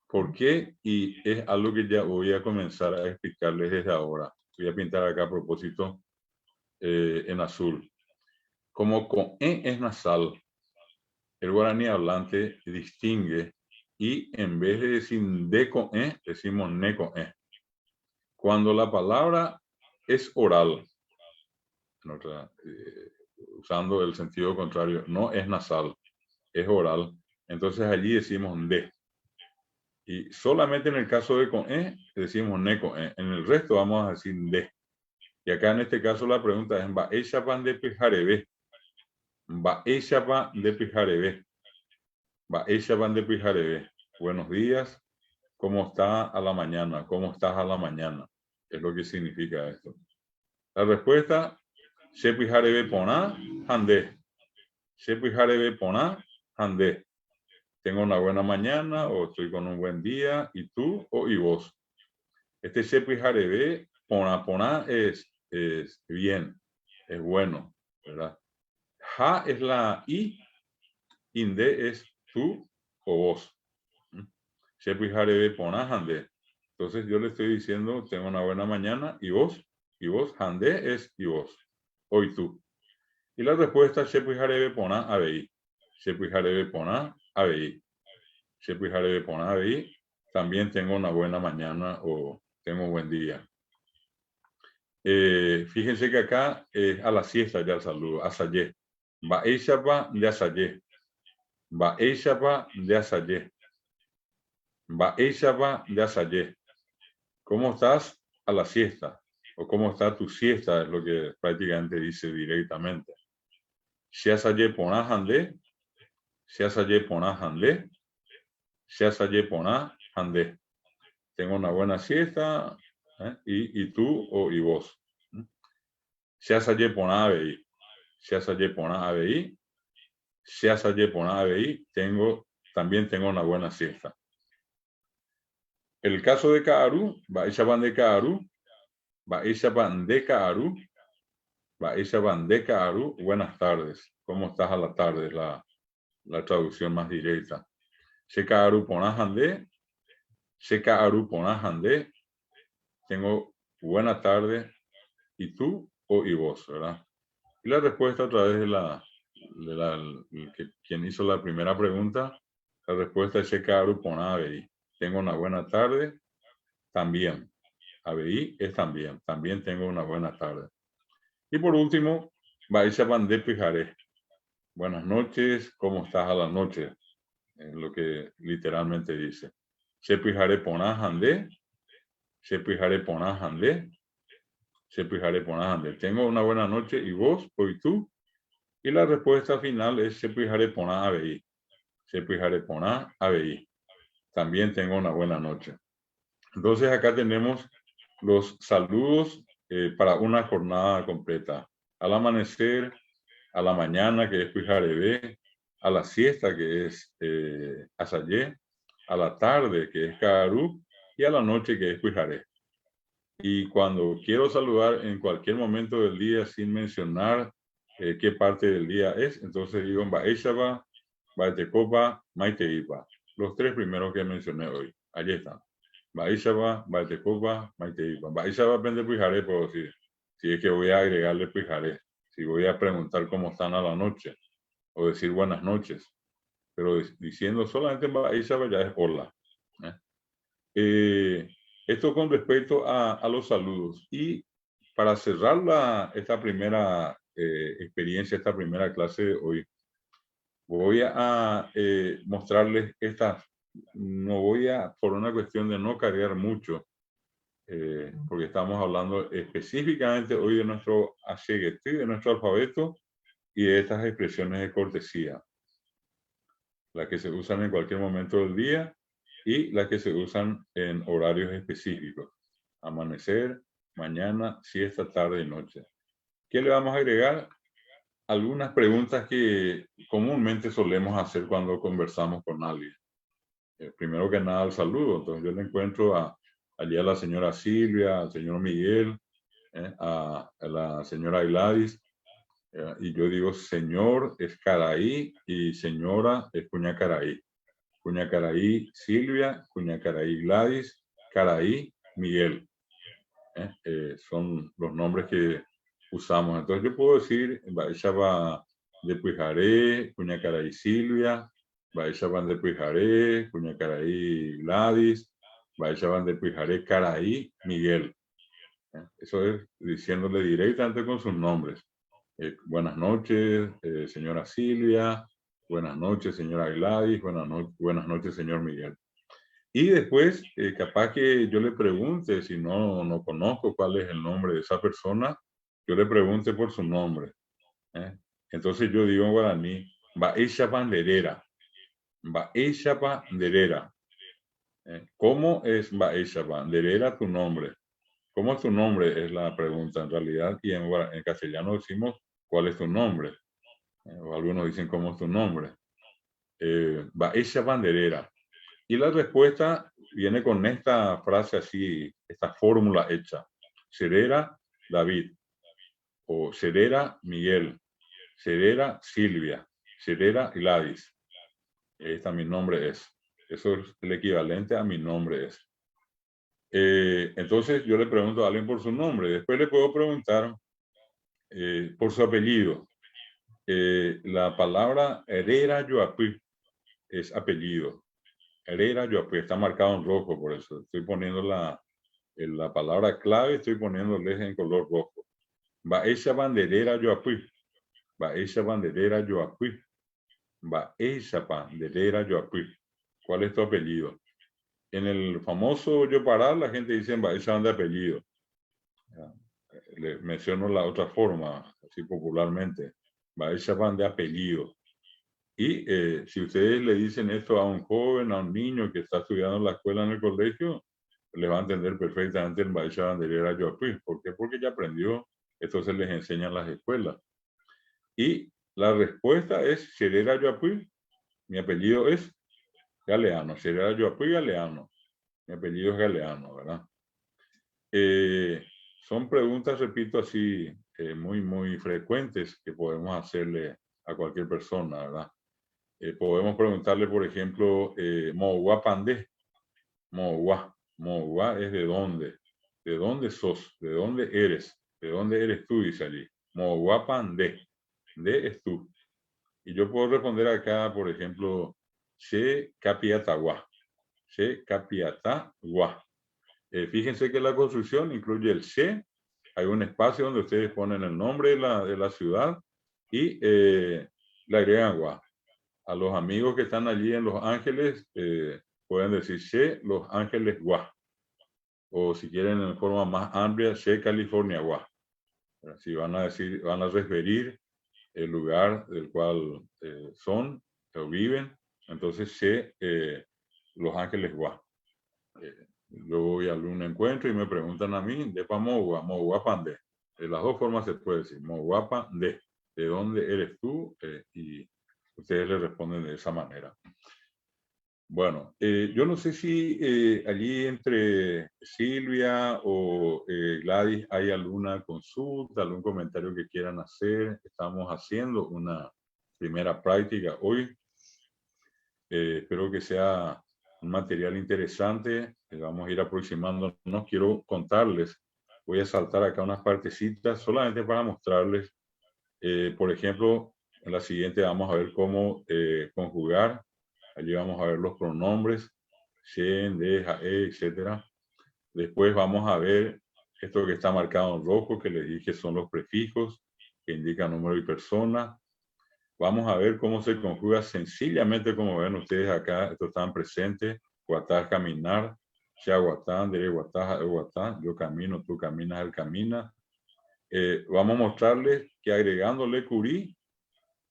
¿Por qué? Y es algo que ya voy a comenzar a explicarles desde ahora. Voy a pintar acá a propósito en azul. Como con e es nasal, el guaraní hablante distingue y en vez de decir de con e, decimos ne con e. Cuando la palabra es oral, usando el sentido contrario, no es nasal, es oral, entonces allí decimos de. Y solamente en el caso de con e, decimos ne con e. En el resto vamos a decir de. Y acá en este caso la pregunta es Ba'eshapan de Pijarebe. Ba'eshapan de Pijarebe. Ba'eshapan de Pijarebe. Buenos días. ¿Cómo está a la mañana? ¿Cómo estás a la mañana? Es lo que significa esto. La respuesta, Shepijarebe Pona, Hande. Shepijarebe Pona, Hande. Tengo una buena mañana o estoy con un buen día. ¿Y tú o y vos? Este Shepijarebe Pona es bien, es bueno, ¿verdad? Ja es la I, Inde es tú o vos. Shepijarebe Pona, Hande. Entonces yo le estoy diciendo, tengo una buena mañana, ¿y vos? Y vos, Hande es y vos, hoy tú. Y la respuesta, Shepijarebe Pona Abei. Shepijarebe Pona Abei. Shepijarebe Pona Abei. También tengo una buena mañana o tengo un buen día. Fíjense que acá es a la siesta ya el saludo, asayé. Ba'eshapa de asayé. Ba'eshapa de asayé. Ba'eshapa de asayé. ¿Cómo estás a la siesta? O cómo está tu siesta, es lo que prácticamente dice directamente. Sheasaye pona hande. Sheasaye pona hande. Sheasaye pona hande. Tengo una buena siesta. Y tú o y vos. Sheasaye pona abei. Sheasaye pona abei. Sheasaye pona abei. También tengo una buena siesta. El caso de Kaaru, Ba'eshapan de Kaaru, Ba'eshapan de Kaaru, Ba'eshapan de Kaaru, buenas tardes. ¿Cómo estás a la tarde? La traducción más directa. Sheka Aru Ponajande, Sheka Aru Ponajande, tengo buena tarde, ¿y tú y vos, verdad? Y la respuesta a través de quien hizo la primera pregunta, la respuesta es Sheka Aru Ponajande, tengo una buena tarde, también. ABI es también, también tengo una buena tarde. Y por último, Baisha Bande Pijare. Buenas noches, ¿cómo estás a la noche? Es lo que literalmente dice. Se Pijare Ponajande, se Pijare Ponajande, se Pijare Ponajande. Tengo una buena noche, ¿y vos? ¿Y tú? Y la respuesta final es Se Pijare Ponaj ABI. Se Pijare Ponaj ABI. También tengo una buena noche. Entonces acá tenemos los saludos para una jornada completa. Al amanecer, a la mañana, que es Pijarebe, a la siesta, que es Asayé, a la tarde, que es Kaarú, y a la noche, que es Pijaré. Y cuando quiero saludar en cualquier momento del día sin mencionar qué parte del día es, entonces digo Baeshaba, Baetecopa, Maiteipa. Los tres primeros que mencioné hoy. Allí están. Baishaba, Baitecopa, Maiteipa. Baishaba depende de Pijaré, puedo decir. Si es que voy a agregarle Pijaré. Si voy a preguntar cómo están a la noche. O decir buenas noches. Pero diciendo solamente Baishaba ya es hola. Esto con respecto a los saludos. Y para cerrar esta primera experiencia, esta primera clase de hoy, voy a mostrarles estas. No voy a, por una cuestión de no cargar mucho, porque estamos hablando específicamente hoy de nuestro Ashegeti, de nuestro alfabeto y de estas expresiones de cortesía, las que se usan en cualquier momento del día y las que se usan en horarios específicos, amanecer, mañana, siesta, tarde y noche. ¿Qué le vamos a agregar? Algunas preguntas que comúnmente solemos hacer cuando conversamos con alguien. Primero que nada, el saludo. Entonces yo le encuentro allí a la señora Silvia, al señor Miguel, a la señora Gladys, y yo digo señor es Caraí y señora es Cuñacaraí. Cuñacaraí Silvia, Cuñacaraí Gladys, Caraí Miguel. Son los nombres que usamos. Entonces yo puedo decir Baishaba de Puijaré, Cuñacaraí Silvia, Baishaban de Puijaré, Cuñacaraí Gladys, Baishaban de Puijaré, Caraí Miguel. Eso es diciéndole directamente con sus nombres. Buenas noches, señora Silvia. Buenas noches, señora Gladys. Buenas noches, señor Miguel. Y después, capaz que yo le pregunte, si no conozco cuál es el nombre de esa persona, yo le pregunte por su nombre. Entonces yo digo en guaraní, Baesha Banderera. Baesha Banderera. ¿Cómo es Baesha Banderera tu nombre? ¿Cómo es tu nombre? Es la pregunta en realidad. Y en castellano decimos, ¿cuál es tu nombre? O algunos dicen, ¿cómo es tu nombre? Baesha Banderera. Y la respuesta viene con esta frase así, esta fórmula hecha. Cerera David, o Cerera Miguel, Cerera Silvia, Cerera Gladys. Esta mi nombre es. Eso es el equivalente a mi nombre es. Entonces yo le pregunto a alguien por su nombre. Después le puedo preguntar por su apellido. La palabra Herrera Yoapí es apellido. Herrera Yoapí está marcado en rojo, por eso estoy poniendo la palabra clave, estoy poniéndole en color rojo. Baesha Banderera Yoapí. Baesha Banderera Yoapí. Baesha Banderera Yoapí. ¿Cuál es tu apellido? En el famoso Yopará la gente dice Baesha Ban de apellido. Le menciono la otra forma, así popularmente. Baesha Ban de apellido. Y si ustedes le dicen esto a un joven, a un niño que está estudiando en la escuela, en el colegio, le va a entender perfectamente el Baisha Banderera Yoapí. ¿Por qué? Porque ya aprendió. Esto se les enseña en las escuelas. Y la respuesta es Cerera Yoapí. Mi apellido es Galeano. Cerera Yoapí Galeano. Mi apellido es Galeano, ¿verdad? Son preguntas, repito, así muy, muy frecuentes que podemos hacerle a cualquier persona, ¿verdad? Podemos preguntarle, por ejemplo, Mowa Pandé. Mowa es de dónde sos, de dónde eres tú, dice allí. Mowa Pandé, de es tú. Y yo puedo responder acá, por ejemplo, She Capiatagua. She Capiatagua. Fíjense que la construcción incluye el She, hay un espacio donde ustedes ponen el nombre de la ciudad y le agregan Gua. A los amigos que están allí en Los Ángeles, pueden decir She Los Ángeles Gua. O si quieren en forma más amplia, She California Gua. Si van a decir, van a referir el lugar del cual son o viven, entonces She Los Ángeles Gua. Yo voy a algún encuentro y me preguntan a mí, de Pamogua, Mogua Pandé. De las dos formas se puede decir, Mogua Pandé, ¿de dónde eres tú? Y ustedes le responden de esa manera. Bueno, yo no sé si allí entre Silvia o Gladys hay alguna consulta, algún comentario que quieran hacer. Estamos haciendo una primera práctica hoy. Espero que sea un material interesante. Vamos a ir aproximándonos. Quiero contarles, voy a saltar acá unas partecitas solamente para mostrarles. Por ejemplo, en la siguiente vamos a ver cómo conjugar. Allí vamos a ver los pronombres, shen, deja, etc. Después vamos a ver esto que está marcado en rojo, que les dije son los prefijos, que indican número y persona. Vamos a ver cómo se conjuga sencillamente, como ven ustedes acá, estos están presentes. Guatá, caminar. Chaguatán, dere guatá, guatá. Yo camino, tú caminas, él camina. Vamos a mostrarles que agregándole curí,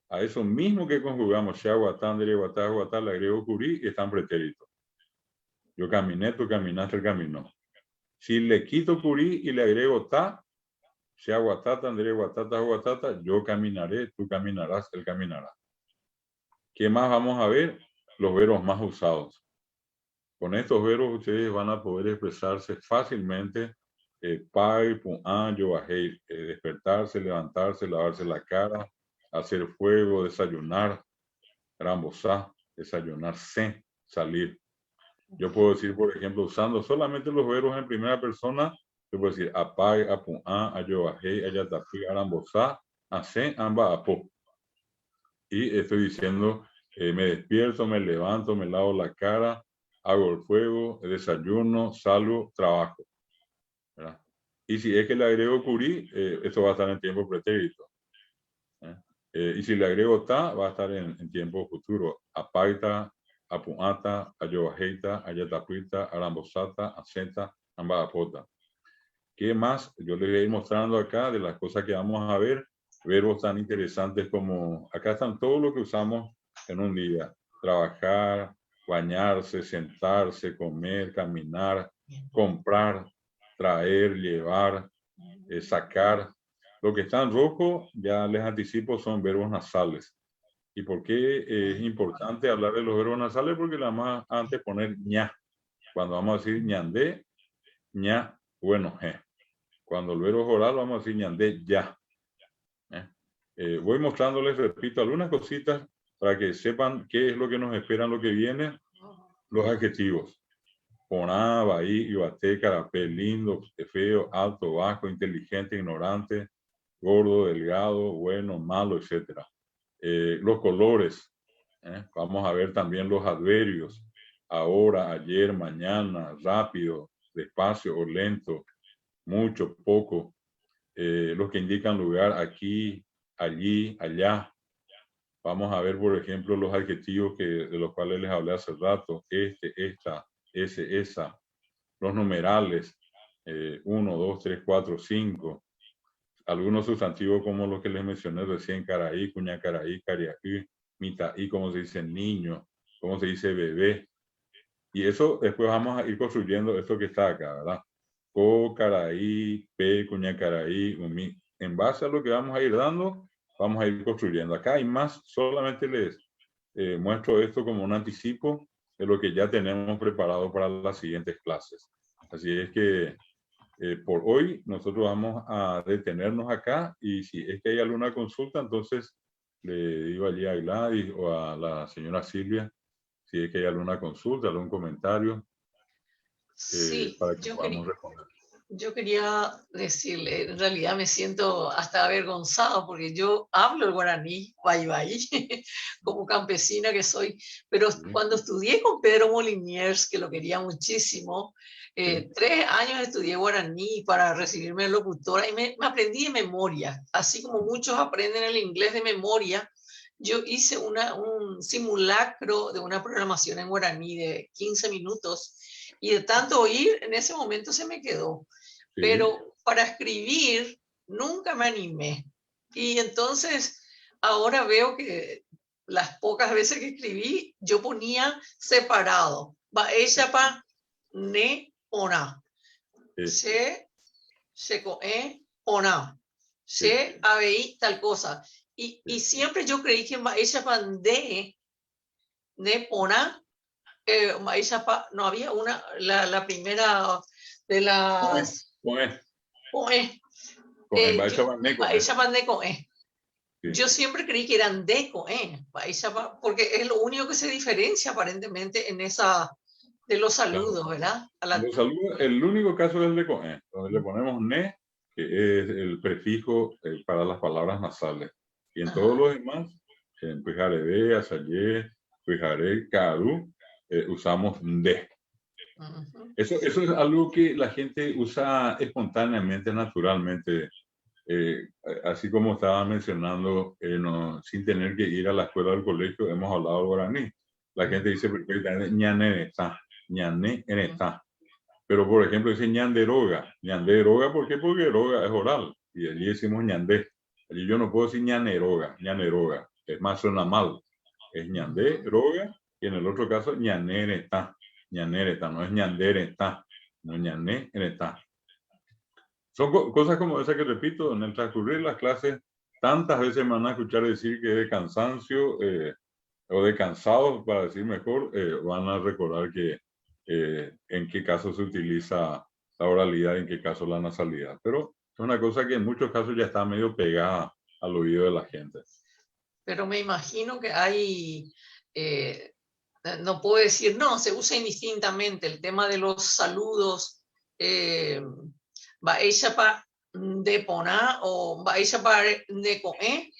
a eso mismo que conjugamos, Chaguatán, dere guatá, guatá, le agrego curí y están pretéritos. Yo caminé, tú caminaste, él caminó. Si le quito curí y le agrego ta, Chaguatata, dere guatata, guatata, yo caminaré, tú caminarás, él caminará. ¿Qué más vamos a ver? Los verbos más usados. Con estos verbos ustedes van a poder expresarse fácilmente. Pai, pu'an, yobajei, despertarse, levantarse, lavarse la cara, hacer fuego, desayunar, rambosá, desayunarse, salir. Yo puedo decir, por ejemplo, usando solamente los verbos en primera persona, yo puedo decir apai, apu'an, ayobajei, ayatapi, arambosá, hace, amba, apo. Y estoy diciendo, me despierto, me levanto, me lavo la cara, hago el fuego, desayuno, salgo, trabajo. ¿Verdad? Y si es que le agrego curí, esto va a estar en tiempo pretérito. Y si le agrego ta, va a estar en tiempo futuro. Apaita, apuata, ayobajeita, ayatapuita, arambosata, acenta, ambadapota. ¿Qué más? Yo les voy a ir mostrando acá de las cosas que vamos a ver. Verbos tan interesantes como, acá están todo lo que usamos en un día. Trabajar, bañarse, sentarse, comer, caminar, comprar, traer, llevar, sacar. Lo que está en rojo, ya les anticipo, son verbos nasales. ¿Y por qué es importante hablar de los verbos nasales? Porque la más antes poner ña. Cuando vamos a decir ñandé, ña, bueno, Cuando el verbo es oral, vamos a decir ñandé, ya. Voy mostrándoles, repito, algunas cositas para que sepan qué es lo que nos espera en lo que viene. Los adjetivos. Poná, bahí, ibate, carapé, lindo, feo, alto, bajo, inteligente, ignorante, gordo, delgado, bueno, malo, etc. Los colores. Vamos a ver también los adverbios. Ahora, ayer, mañana, rápido, despacio o lento, mucho, poco. Los que indican lugar, aquí, allí, allá. Vamos a ver, por ejemplo, los adjetivos de los cuales les hablé hace rato. Este, esta, ese, esa. Los numerales. 1, 2, 3, 4, 5. Algunos sustantivos como los que les mencioné recién. Caraí, cuñacaraí, cariaí, mitaí, como se dice niño, como se dice bebé. Y eso después vamos a ir construyendo esto que está acá, ¿verdad? Co, caraí, pe, cuñacaraí, umi. En base a lo que vamos a ir dando, vamos a ir construyendo. Acá hay más, solamente les muestro esto como un anticipo de lo que ya tenemos preparado para las siguientes clases. Así es que por hoy nosotros vamos a detenernos acá y si es que hay alguna consulta, entonces le digo allí a Gladys o a la señora Silvia si es que hay alguna consulta, algún comentario Sí, para que podamos responder. yo quería decirle, en realidad me siento hasta avergonzado porque yo hablo el guaraní, bye bye, como campesina que soy, pero cuando estudié con Pedro Moliniers, que lo quería muchísimo, 3 años estudié guaraní para recibirme de locutora y me aprendí de memoria, así como muchos aprenden el inglés de memoria. Yo hice un simulacro de una programación en guaraní de 15 minutos y de tanto oír, en ese momento se me quedó. Sí. Pero para escribir nunca me animé. Y entonces ahora veo que las pocas veces que escribí, yo ponía separado. Baeshapa ne ona. Se coe ona. Se abei tal cosa. Y siempre yo creí que Baeshapa ne pona. No había una, la primera de las... Yo siempre creí que eran de coe, porque es lo único que se diferencia aparentemente en esa de los saludos, ¿verdad? Los saludos, el único caso es el de coe, donde le ponemos ne, que es el prefijo para las palabras nasales. Y en todos los demás, en Pujarebe, Asayé, Pujaré, Caru, usamos de. Eso es algo que la gente usa espontáneamente, naturalmente. Así como estaba mencionando, no, sin tener que ir a la escuela o al colegio, hemos hablado del guaraní. La gente dice perfectamente ñane está, ñane está. Pero, por ejemplo, dice ñanderoga. Ñanderoga, ¿por qué? Porque roga es oral. Y allí decimos ñandé. Allí yo no puedo decir ñaneroga, ñaneroga. Es más, suena mal. Es ñanderoga y en el otro caso ñanereta. Ñanereta, no es ñandereta, no ñanereta. Son cosas como esas que repito, en el transcurrir las clases, tantas veces me van a escuchar decir que de cansancio o de cansado, para decir mejor, van a recordar que en qué caso se utiliza la oralidad, en qué caso la nasalidad. Pero es una cosa que en muchos casos ya está medio pegada al oído de la gente. Pero me imagino que hay... no puedo decir, no, se usa indistintamente el tema de los saludos, Baeshapa de Poná o Baeshapa de Coé,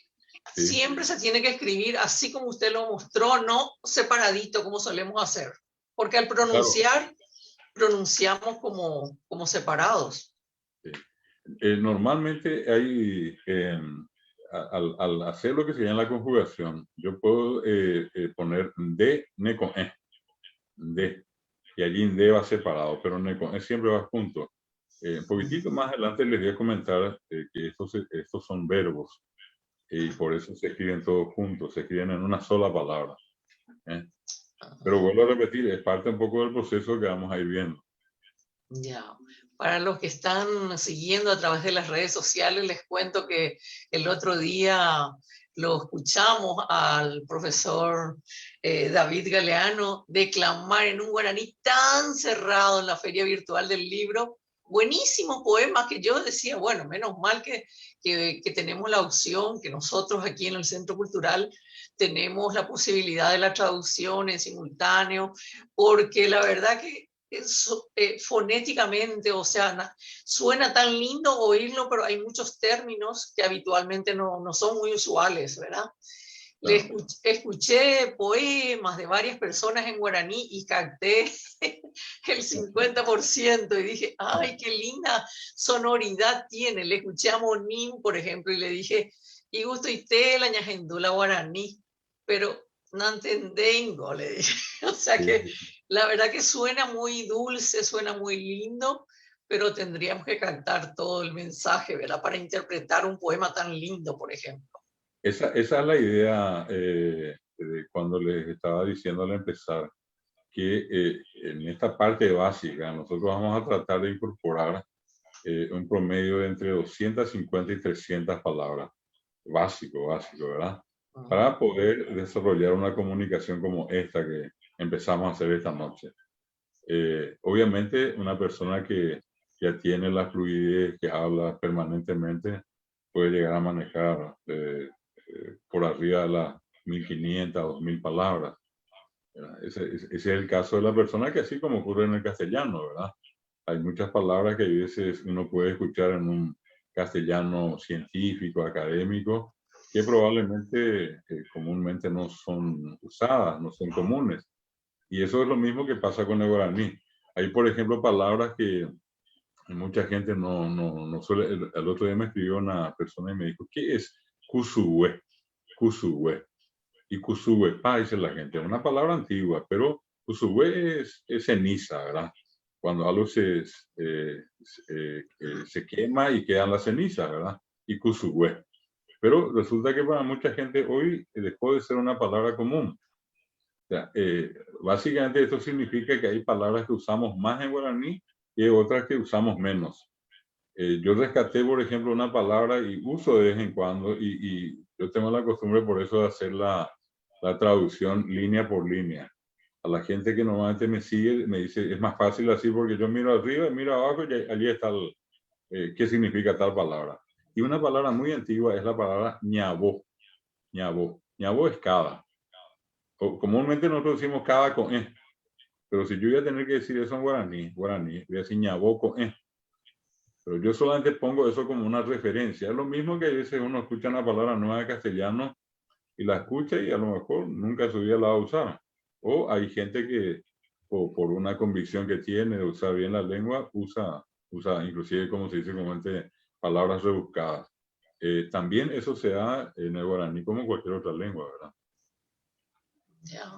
sí. Siempre se tiene que escribir así como usted lo mostró, no separadito como solemos hacer, porque al pronunciar, claro, pronunciamos como separados. Sí. Normalmente hay... Al hacer lo que se llama la conjugación, yo puedo poner de, ne con e, de, y allí de va separado, pero ne con e siempre va junto. Un poquitito más adelante les voy a comentar que estos son verbos, y por eso se escriben todos juntos, se escriben en una sola palabra. Pero vuelvo a repetir, es parte un poco del proceso que vamos a ir viendo. Ya. Para los que están siguiendo a través de las redes sociales, les cuento que el otro día lo escuchamos al profesor David Galeano declamar en un guaraní tan cerrado en la Feria Virtual del Libro. Buenísimos poemas que yo decía, bueno, menos mal que tenemos la opción, que nosotros aquí en el Centro Cultural tenemos la posibilidad de la traducción en simultáneo, porque la verdad que fonéticamente, o sea, suena tan lindo oírlo, pero hay muchos términos que habitualmente no son muy usuales, ¿verdad? Claro. Escuché poemas de varias personas en guaraní y capté el 50% y dije, ay, qué linda sonoridad tiene. Le escuché a Monín, por ejemplo, y le dije, y gusto y tela ñajendula guaraní, pero no entendengo, le dije. O sea que la verdad que suena muy dulce, suena muy lindo, pero tendríamos que cantar todo el mensaje, ¿verdad? Para interpretar un poema tan lindo, por ejemplo. Esa es la idea cuando les estaba diciendo al empezar, que en esta parte básica nosotros vamos a tratar de incorporar un promedio de entre 250 y 300 palabras. Básico, ¿verdad? Para poder desarrollar una comunicación como esta que empezamos a hacer esta noche. Obviamente, una persona que ya tiene la fluidez, que habla permanentemente, puede llegar a manejar por arriba de las 1500, 2000 palabras. Ese es el caso de la persona, que así como ocurre en el castellano, ¿verdad? Hay muchas palabras que a veces uno puede escuchar en un castellano científico, académico, que probablemente comúnmente no son usadas, no son comunes. Y eso es lo mismo que pasa con el guaraní. Hay, por ejemplo, palabras que mucha gente no suele. El otro día me escribió una persona y me dijo, ¿qué es cusuhue? Cusuhue. Y cusuhuepa, dice la gente, es una palabra antigua, pero cusuhue es ceniza, ¿verdad? Cuando algo se quema y quedan las cenizas, ¿verdad? Y cusuhue. Pero resulta que para mucha gente hoy dejó de ser una palabra común. O sea, básicamente esto significa que hay palabras que usamos más en guaraní y hay otras que usamos menos. Yo rescaté, por ejemplo, una palabra y uso de vez en cuando, y yo tengo la costumbre por eso de hacer la traducción línea por línea. A la gente que normalmente me sigue me dice, es más fácil así porque yo miro arriba y miro abajo y allí está qué significa tal palabra. Y una palabra muy antigua es la palabra ñabó. Ñabó. Ñabó es cada. Comúnmente nosotros decimos cada con e. Pero si yo voy a tener que decir eso en guaraní, voy a decir ñabó con e. Pero yo solamente pongo eso como una referencia. Es lo mismo que a veces uno escucha una palabra nueva de castellano y la escucha y a lo mejor nunca en su vida la va a usar. O hay gente que, por una convicción que tiene de usar bien la lengua, usa inclusive, como se dice comúnmente, palabras rebuscadas. También eso se da en el guaraní como cualquier otra lengua, ¿verdad? Ya.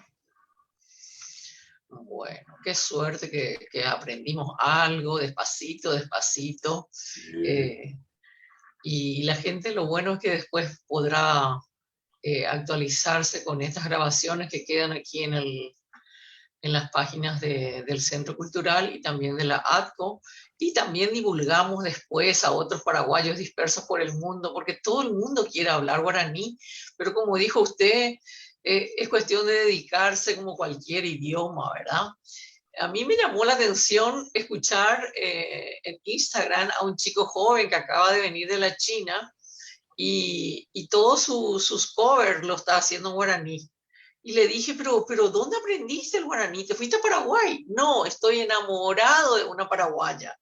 Bueno, qué suerte que aprendimos algo despacito, despacito. Sí. Y la gente, lo bueno es que después podrá actualizarse con estas grabaciones que quedan aquí en las páginas del Centro Cultural y también de la ADCO, y también divulgamos después a otros paraguayos dispersos por el mundo, porque todo el mundo quiere hablar guaraní, pero como dijo usted, es cuestión de dedicarse como cualquier idioma, ¿verdad? A mí me llamó la atención escuchar en Instagram a un chico joven que acaba de venir de la China y todos sus covers lo está haciendo en guaraní. Y le dije, pero ¿dónde aprendiste el guaraní? ¿Te fuiste a Paraguay? No, estoy enamorado de una paraguaya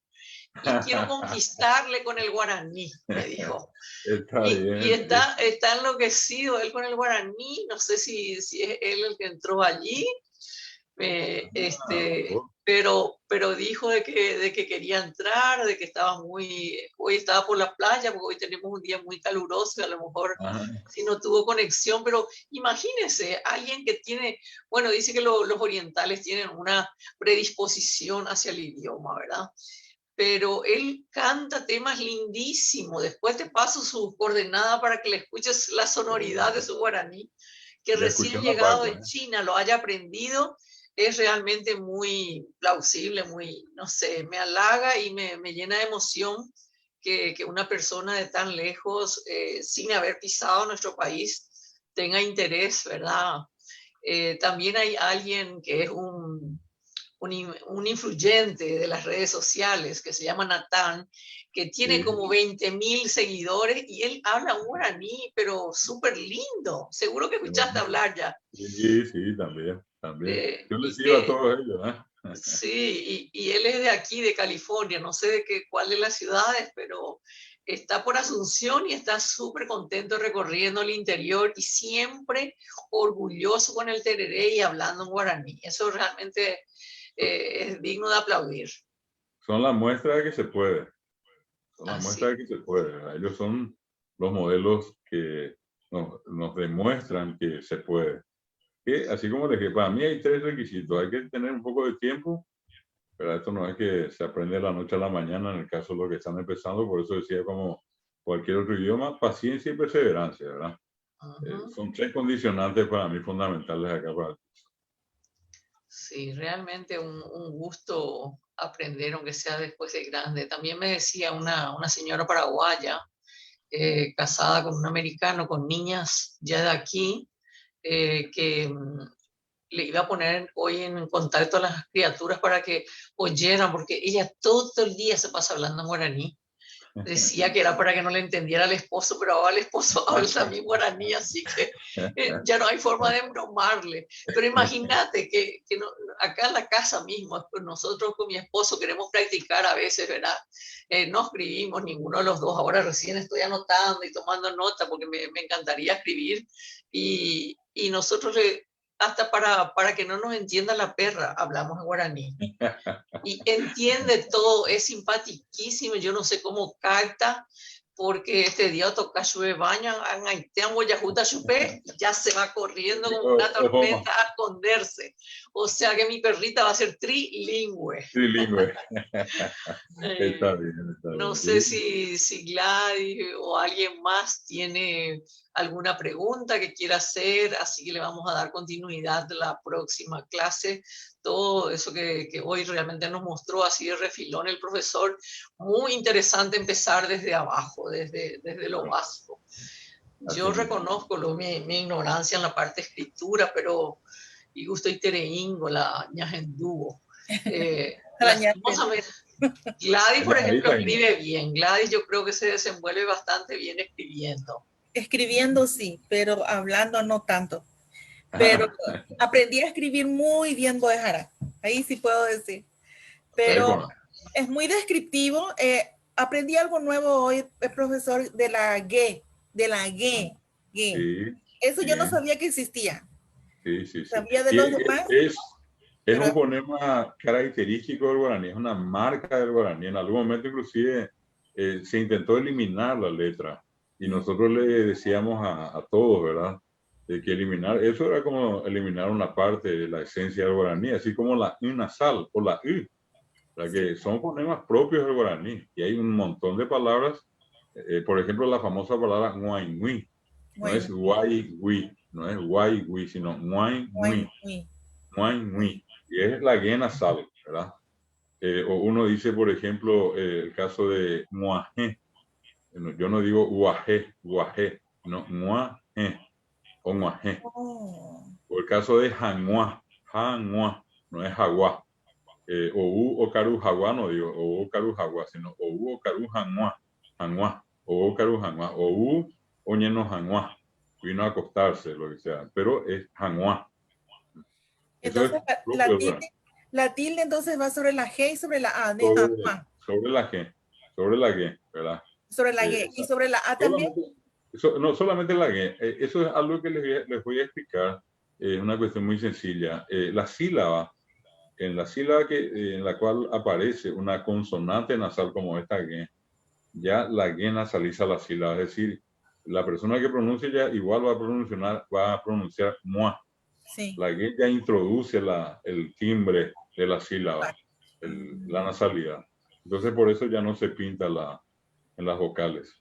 y quiero conquistarle con el guaraní, me dijo. Está bien. Y está enloquecido él con el guaraní, no sé si es él el que entró allí, pero dijo de que quería entrar, de que hoy estaba por la playa, porque hoy tenemos un día muy caluroso y a lo mejor si no tuvo conexión, pero imagínense, alguien que tiene, bueno, dice que los orientales tienen una predisposición hacia el idioma, ¿verdad? Pero él canta temas lindísimos, después te paso su coordenada para que le escuches la sonoridad de su guaraní, que recién llegado de China lo haya aprendido. Es realmente muy plausible, muy, no sé, me halaga y me llena de emoción que una persona de tan lejos, sin haber pisado nuestro país, tenga interés, ¿verdad? También hay alguien que es un influyente de las redes sociales que se llama Natán, que tiene como 20.000 seguidores y él habla un guaraní, pero súper lindo. Seguro que escuchaste hablar ya. Sí, también. Yo les sigo a todos ellos, ¿eh? Sí, y él es de aquí, de California, no sé cuál de las ciudades, pero está por Asunción y está súper contento recorriendo el interior y siempre orgulloso con el tereré y hablando en guaraní. Eso realmente es digno de aplaudir. Son la muestra de que se puede. Son la muestra de que se puede, ¿verdad? Ellos son los modelos que nos demuestran que se puede. Que, así como les dije, para mí hay 3 requisitos. Hay que tener un poco de tiempo, pero esto no es que se aprende de la noche a la mañana en el caso de los que están empezando. Por eso decía, como cualquier otro idioma, paciencia y perseverancia, ¿verdad? Son 3 condicionantes para mí fundamentales acá para el curso. Sí, realmente un gusto aprender, aunque sea después de grande. También me decía una señora paraguaya, casada con un americano, con niñas ya de aquí, que le iba a poner hoy en contacto a las criaturas para que oyeran, porque ella todo el día se pasa hablando en guaraní. Decía que era para que no le entendiera al esposo, pero ahora el esposo habla también guaraní, así que ya no hay forma de bromarle. Pero imagínate que acá en la casa mismo, nosotros con mi esposo queremos practicar a veces, ¿verdad? No escribimos ninguno de los dos, ahora recién estoy anotando y tomando nota porque me encantaría escribir. Y nosotros hasta para que no nos entienda la perra, hablamos en guaraní. Y entiende todo, es simpaticísimo, yo no sé cómo capta, porque este día toca llueve baño, ya se va corriendo como una tormenta a esconderse. O sea que mi perrita va a ser trilingüe. Trilingüe. Está bien, está bien. No sé si Gladys o alguien más tiene alguna pregunta que quiera hacer, así que le vamos a dar continuidad a la próxima clase. Todo eso que hoy realmente nos mostró así de refilón el profesor, muy interesante empezar desde abajo, desde lo básico. Yo reconozco mi ignorancia en la parte de escritura, pero y gusto y tereingo, la ñajendugo. Lastimosamente, Gladys, por ejemplo, escribe bien. Gladys yo creo que se desenvuelve bastante bien escribiendo. Escribiendo sí, pero hablando no tanto. Pero aprendí a escribir muy bien Boejara. Ahí sí puedo decir. Pero es muy descriptivo. Aprendí algo nuevo hoy, el profesor, de la G. Sí, eso yo no sabía que existía. Sí. Sabía de los demás. Es un fonema característico del guaraní, es una marca del guaraní. En algún momento inclusive se intentó eliminar la letra y nosotros le decíamos a todos, ¿verdad? De que eliminar, eso era como eliminar una parte de la esencia del guaraní, así como la I nasal o la U, ¿verdad? Que son fonemas propios del guaraní y hay un montón de palabras, por ejemplo la famosa palabra guayngui, no es guaygui, no es guaygui, sino guayngui. Y es la G nasal, ¿verdad? O uno dice, por ejemplo, el caso de muaje. Yo no digo guaje, no, muaje o muaje. O el caso de janua, no es jaguá. O caru jaguá, no digo o caru jaguá, sino o caru janua, o caru janua, o oñeno janua. Vino a acostarse, lo que sea, pero es janua. Entonces, la tilde entonces va sobre la G y sobre la A. Sobre la G, ¿verdad? Sobre la G. ¿Y sobre la A también? No, solamente la G. Eso es algo que les voy a explicar. Es una cuestión muy sencilla. La sílaba, en la cual aparece una consonante nasal como esta G, ya la G nasaliza la sílaba. Es decir, la persona que pronuncia ya igual va a pronunciar moi. Sí. La G ya introduce el timbre de la sílaba, la nasalidad. Entonces, por eso ya no se pinta en las vocales.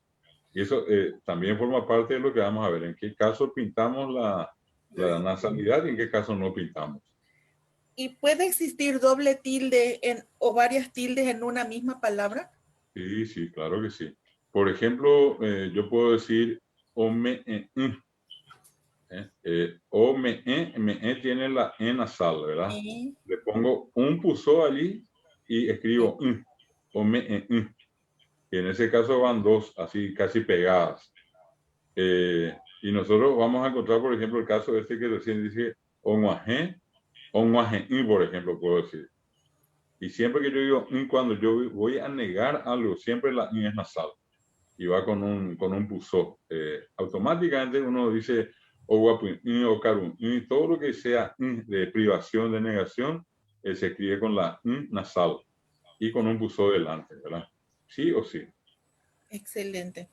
Y eso también forma parte de lo que vamos a ver. En qué caso pintamos la nasalidad y en qué caso no pintamos. ¿Y puede existir doble tilde o varias tildes en una misma palabra? Sí, claro que sí. Por ejemplo, yo puedo decir me tiene la E nasal, ¿verdad? Le pongo un puso allí y escribo y en ese caso van dos así casi pegadas. Y nosotros vamos a encontrar, por ejemplo, el caso este que recién dice onguaje, por ejemplo, puedo decir. Y siempre que yo digo cuando yo voy a negar algo, siempre la I es nasal y va con un puso. Automáticamente uno dice o guapu, o caru, todo lo que sea de privación, de negación, se escribe con la nasal y con un puso delante, ¿verdad? Sí o sí. Excelente.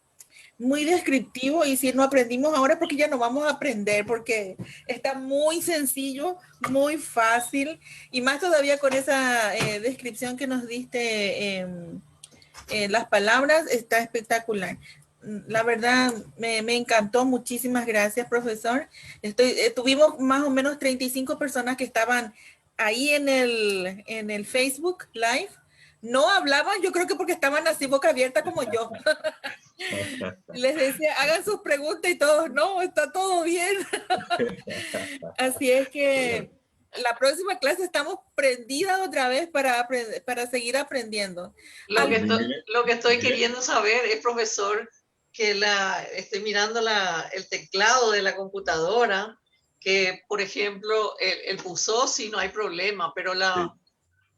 Muy descriptivo, y si no aprendimos ahora porque ya no vamos a aprender, porque está muy sencillo, muy fácil, y más todavía con esa descripción que nos diste las palabras, está espectacular. La verdad, me encantó. Muchísimas gracias, profesor. Tuvimos más o menos 35 personas que estaban ahí en el Facebook Live. No hablaban, yo creo que porque estaban así boca abierta como yo. Les decía, hagan sus preguntas y todos, no, está todo bien. Así es que la próxima clase estamos prendidas otra vez para seguir aprendiendo. Lo que estoy queriendo saber es, profesor, que estoy mirando el teclado de la computadora, que, por ejemplo, el pulsó sí no hay problema, pero la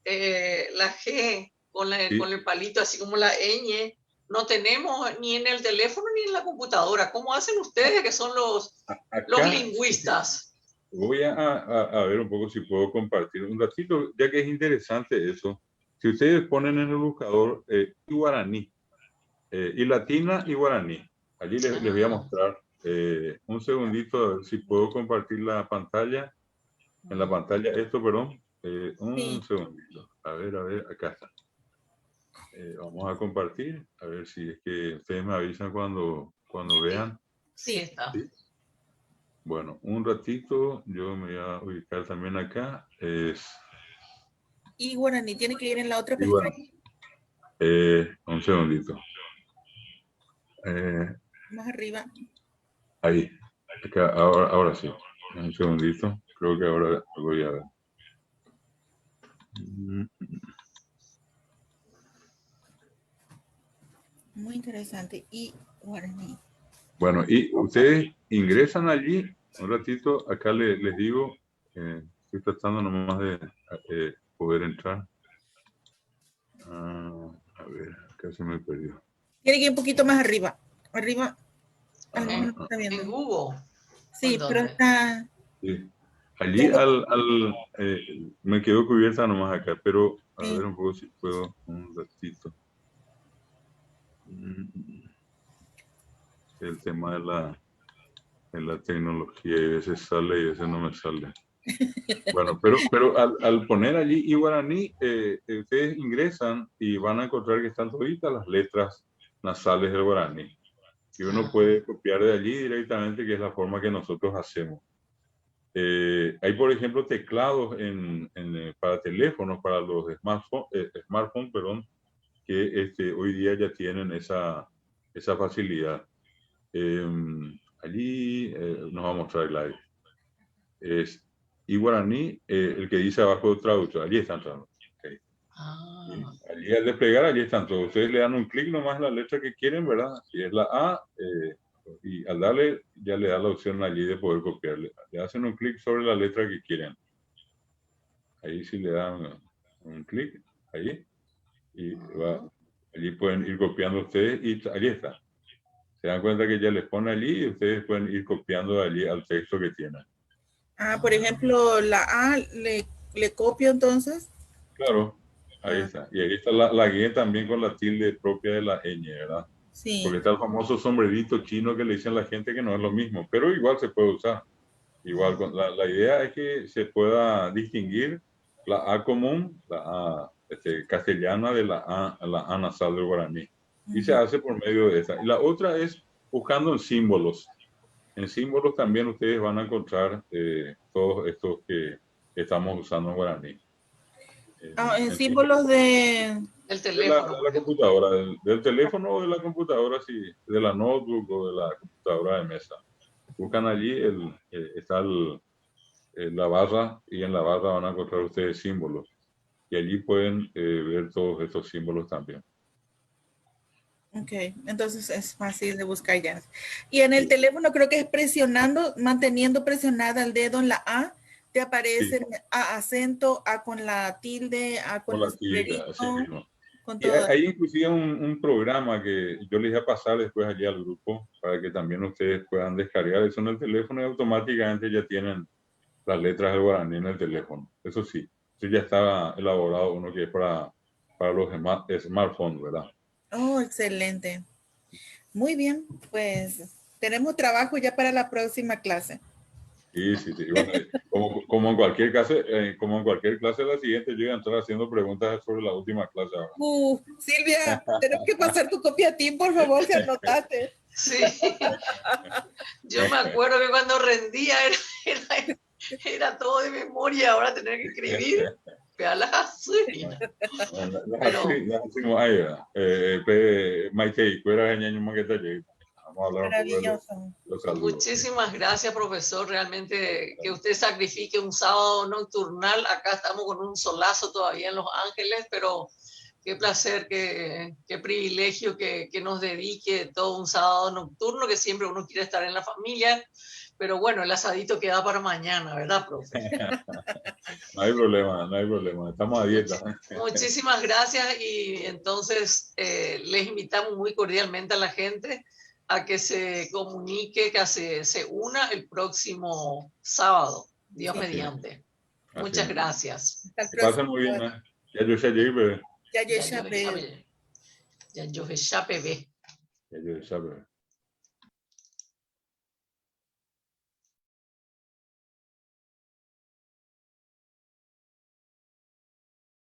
G con el palito, así como la ñ, no tenemos ni en el teléfono ni en la computadora. ¿Cómo hacen ustedes que son los lingüistas? Voy a ver un poco si puedo compartir un ratito, ya que es interesante eso. Si ustedes ponen en el buscador y guaraní, y latina y guaraní, allí les voy a mostrar un segundito, a ver si puedo compartir la pantalla. En la pantalla, perdón, un segundito. A ver, acá está. Vamos a compartir, a ver si es que ustedes me avisan cuando vean. Sí, está. ¿Sí? Bueno, un ratito, yo me voy a ubicar también acá. Y guaraní tiene que ir en la otra pestaña. Un segundito. Más arriba. Ahí, acá, ahora sí. Un segundito, creo que ahora voy a ver. Muy interesante. Y guaraní. Bueno, y ustedes ingresan allí, un ratito, acá les digo, estoy tratando nomás de poder entrar. A ver, acá se me perdió. Tiene que ir un poquito más arriba. Arriba. Está viendo. En Google. Sí, pero está... Sí. Allí me quedó cubierta nomás acá, pero a ver un poco si puedo un ratito. El tema de la tecnología, y a veces sale y a veces no me sale. Bueno, pero al poner allí y guaraní, ustedes ingresan y van a encontrar que están toditas las letras nasales del guaraní. Y uno puede copiar de allí directamente, que es la forma que nosotros hacemos. Hay, por ejemplo, teclados para teléfonos, para los smartphones, perdón, que hoy día ya tienen esa facilidad. Allí nos va a mostrar el live. Es y guaraní, el que dice abajo traductor, allí están todos. Okay. Allí al desplegar, allí están todos. Ustedes le dan un clic nomás la letra que quieren, ¿verdad? Si es la A, y al darle, ya le da la opción allí de poder copiarle. Le hacen un clic sobre la letra que quieren. Ahí sí le dan un clic, ahí, y allí pueden ir copiando ustedes, y allí está. Se dan cuenta que ya les pone allí y ustedes pueden ir copiando allí al texto que tienen. Por ejemplo, la A le copio entonces. Claro, ahí está. Y ahí está la guía también con la tilde propia de la ñ, ¿verdad? Sí. Porque está el famoso sombrerito chino que le dicen a la gente que no es lo mismo, pero igual se puede usar. Igual, la idea es que se pueda distinguir la A común, la A castellana, de la A nasal del guaraní. Y se hace por medio de esa. Y la otra es buscando en símbolos. En símbolos también ustedes van a encontrar todos estos que estamos usando en guaraní. En símbolos del teléfono. De la computadora, del teléfono o de la computadora, sí, de la notebook o de la computadora de mesa. Buscan allí, está la barra, y en la barra van a encontrar ustedes símbolos. Y allí pueden ver todos estos símbolos también. Ok, entonces es fácil de buscar ya. Y en el teléfono creo que es presionando, manteniendo presionada el dedo en la A, te aparece A acento, A con la tilde, A con la tilde, así mismo. Y hay inclusive un programa que yo les voy a pasar después allí al grupo para que también ustedes puedan descargar eso en el teléfono y automáticamente ya tienen las letras del guaraní en el teléfono. Eso sí, eso ya está elaborado, uno que es para los smartphones, ¿verdad? Oh, excelente. Muy bien, pues tenemos trabajo ya para la próxima clase. Sí. Bueno, como en cualquier clase, la siguiente yo voy a entrar haciendo preguntas sobre la última clase ahora. Silvia, tenemos que pasar tu copia a ti, por favor, si anotaste. Sí. Yo me acuerdo que cuando rendía era todo de memoria, ahora tener que escribir. Maite, fuera de ñaño más que te Vamos a hablar un poco de Maravilloso. los saludos. Muchísimas gracias, profesor. Realmente que usted sacrifique un sábado nocturnal. Acá estamos con un solazo todavía en Los Ángeles, pero qué placer, qué privilegio que nos dedique todo un sábado nocturno, que siempre uno quiere estar en la familia. Pero bueno, el asadito queda para mañana, ¿verdad, profe? No hay problema, no hay problema. Estamos a dieta. Muchísimas gracias y entonces les invitamos muy cordialmente a la gente a que se comunique, que se una el próximo sábado, Dios mediante. Muchas gracias. Hasta el Que pasen próximo muy bien. sábado. Ya yo ya llegué, Ya yo ya ve. ya yo ya.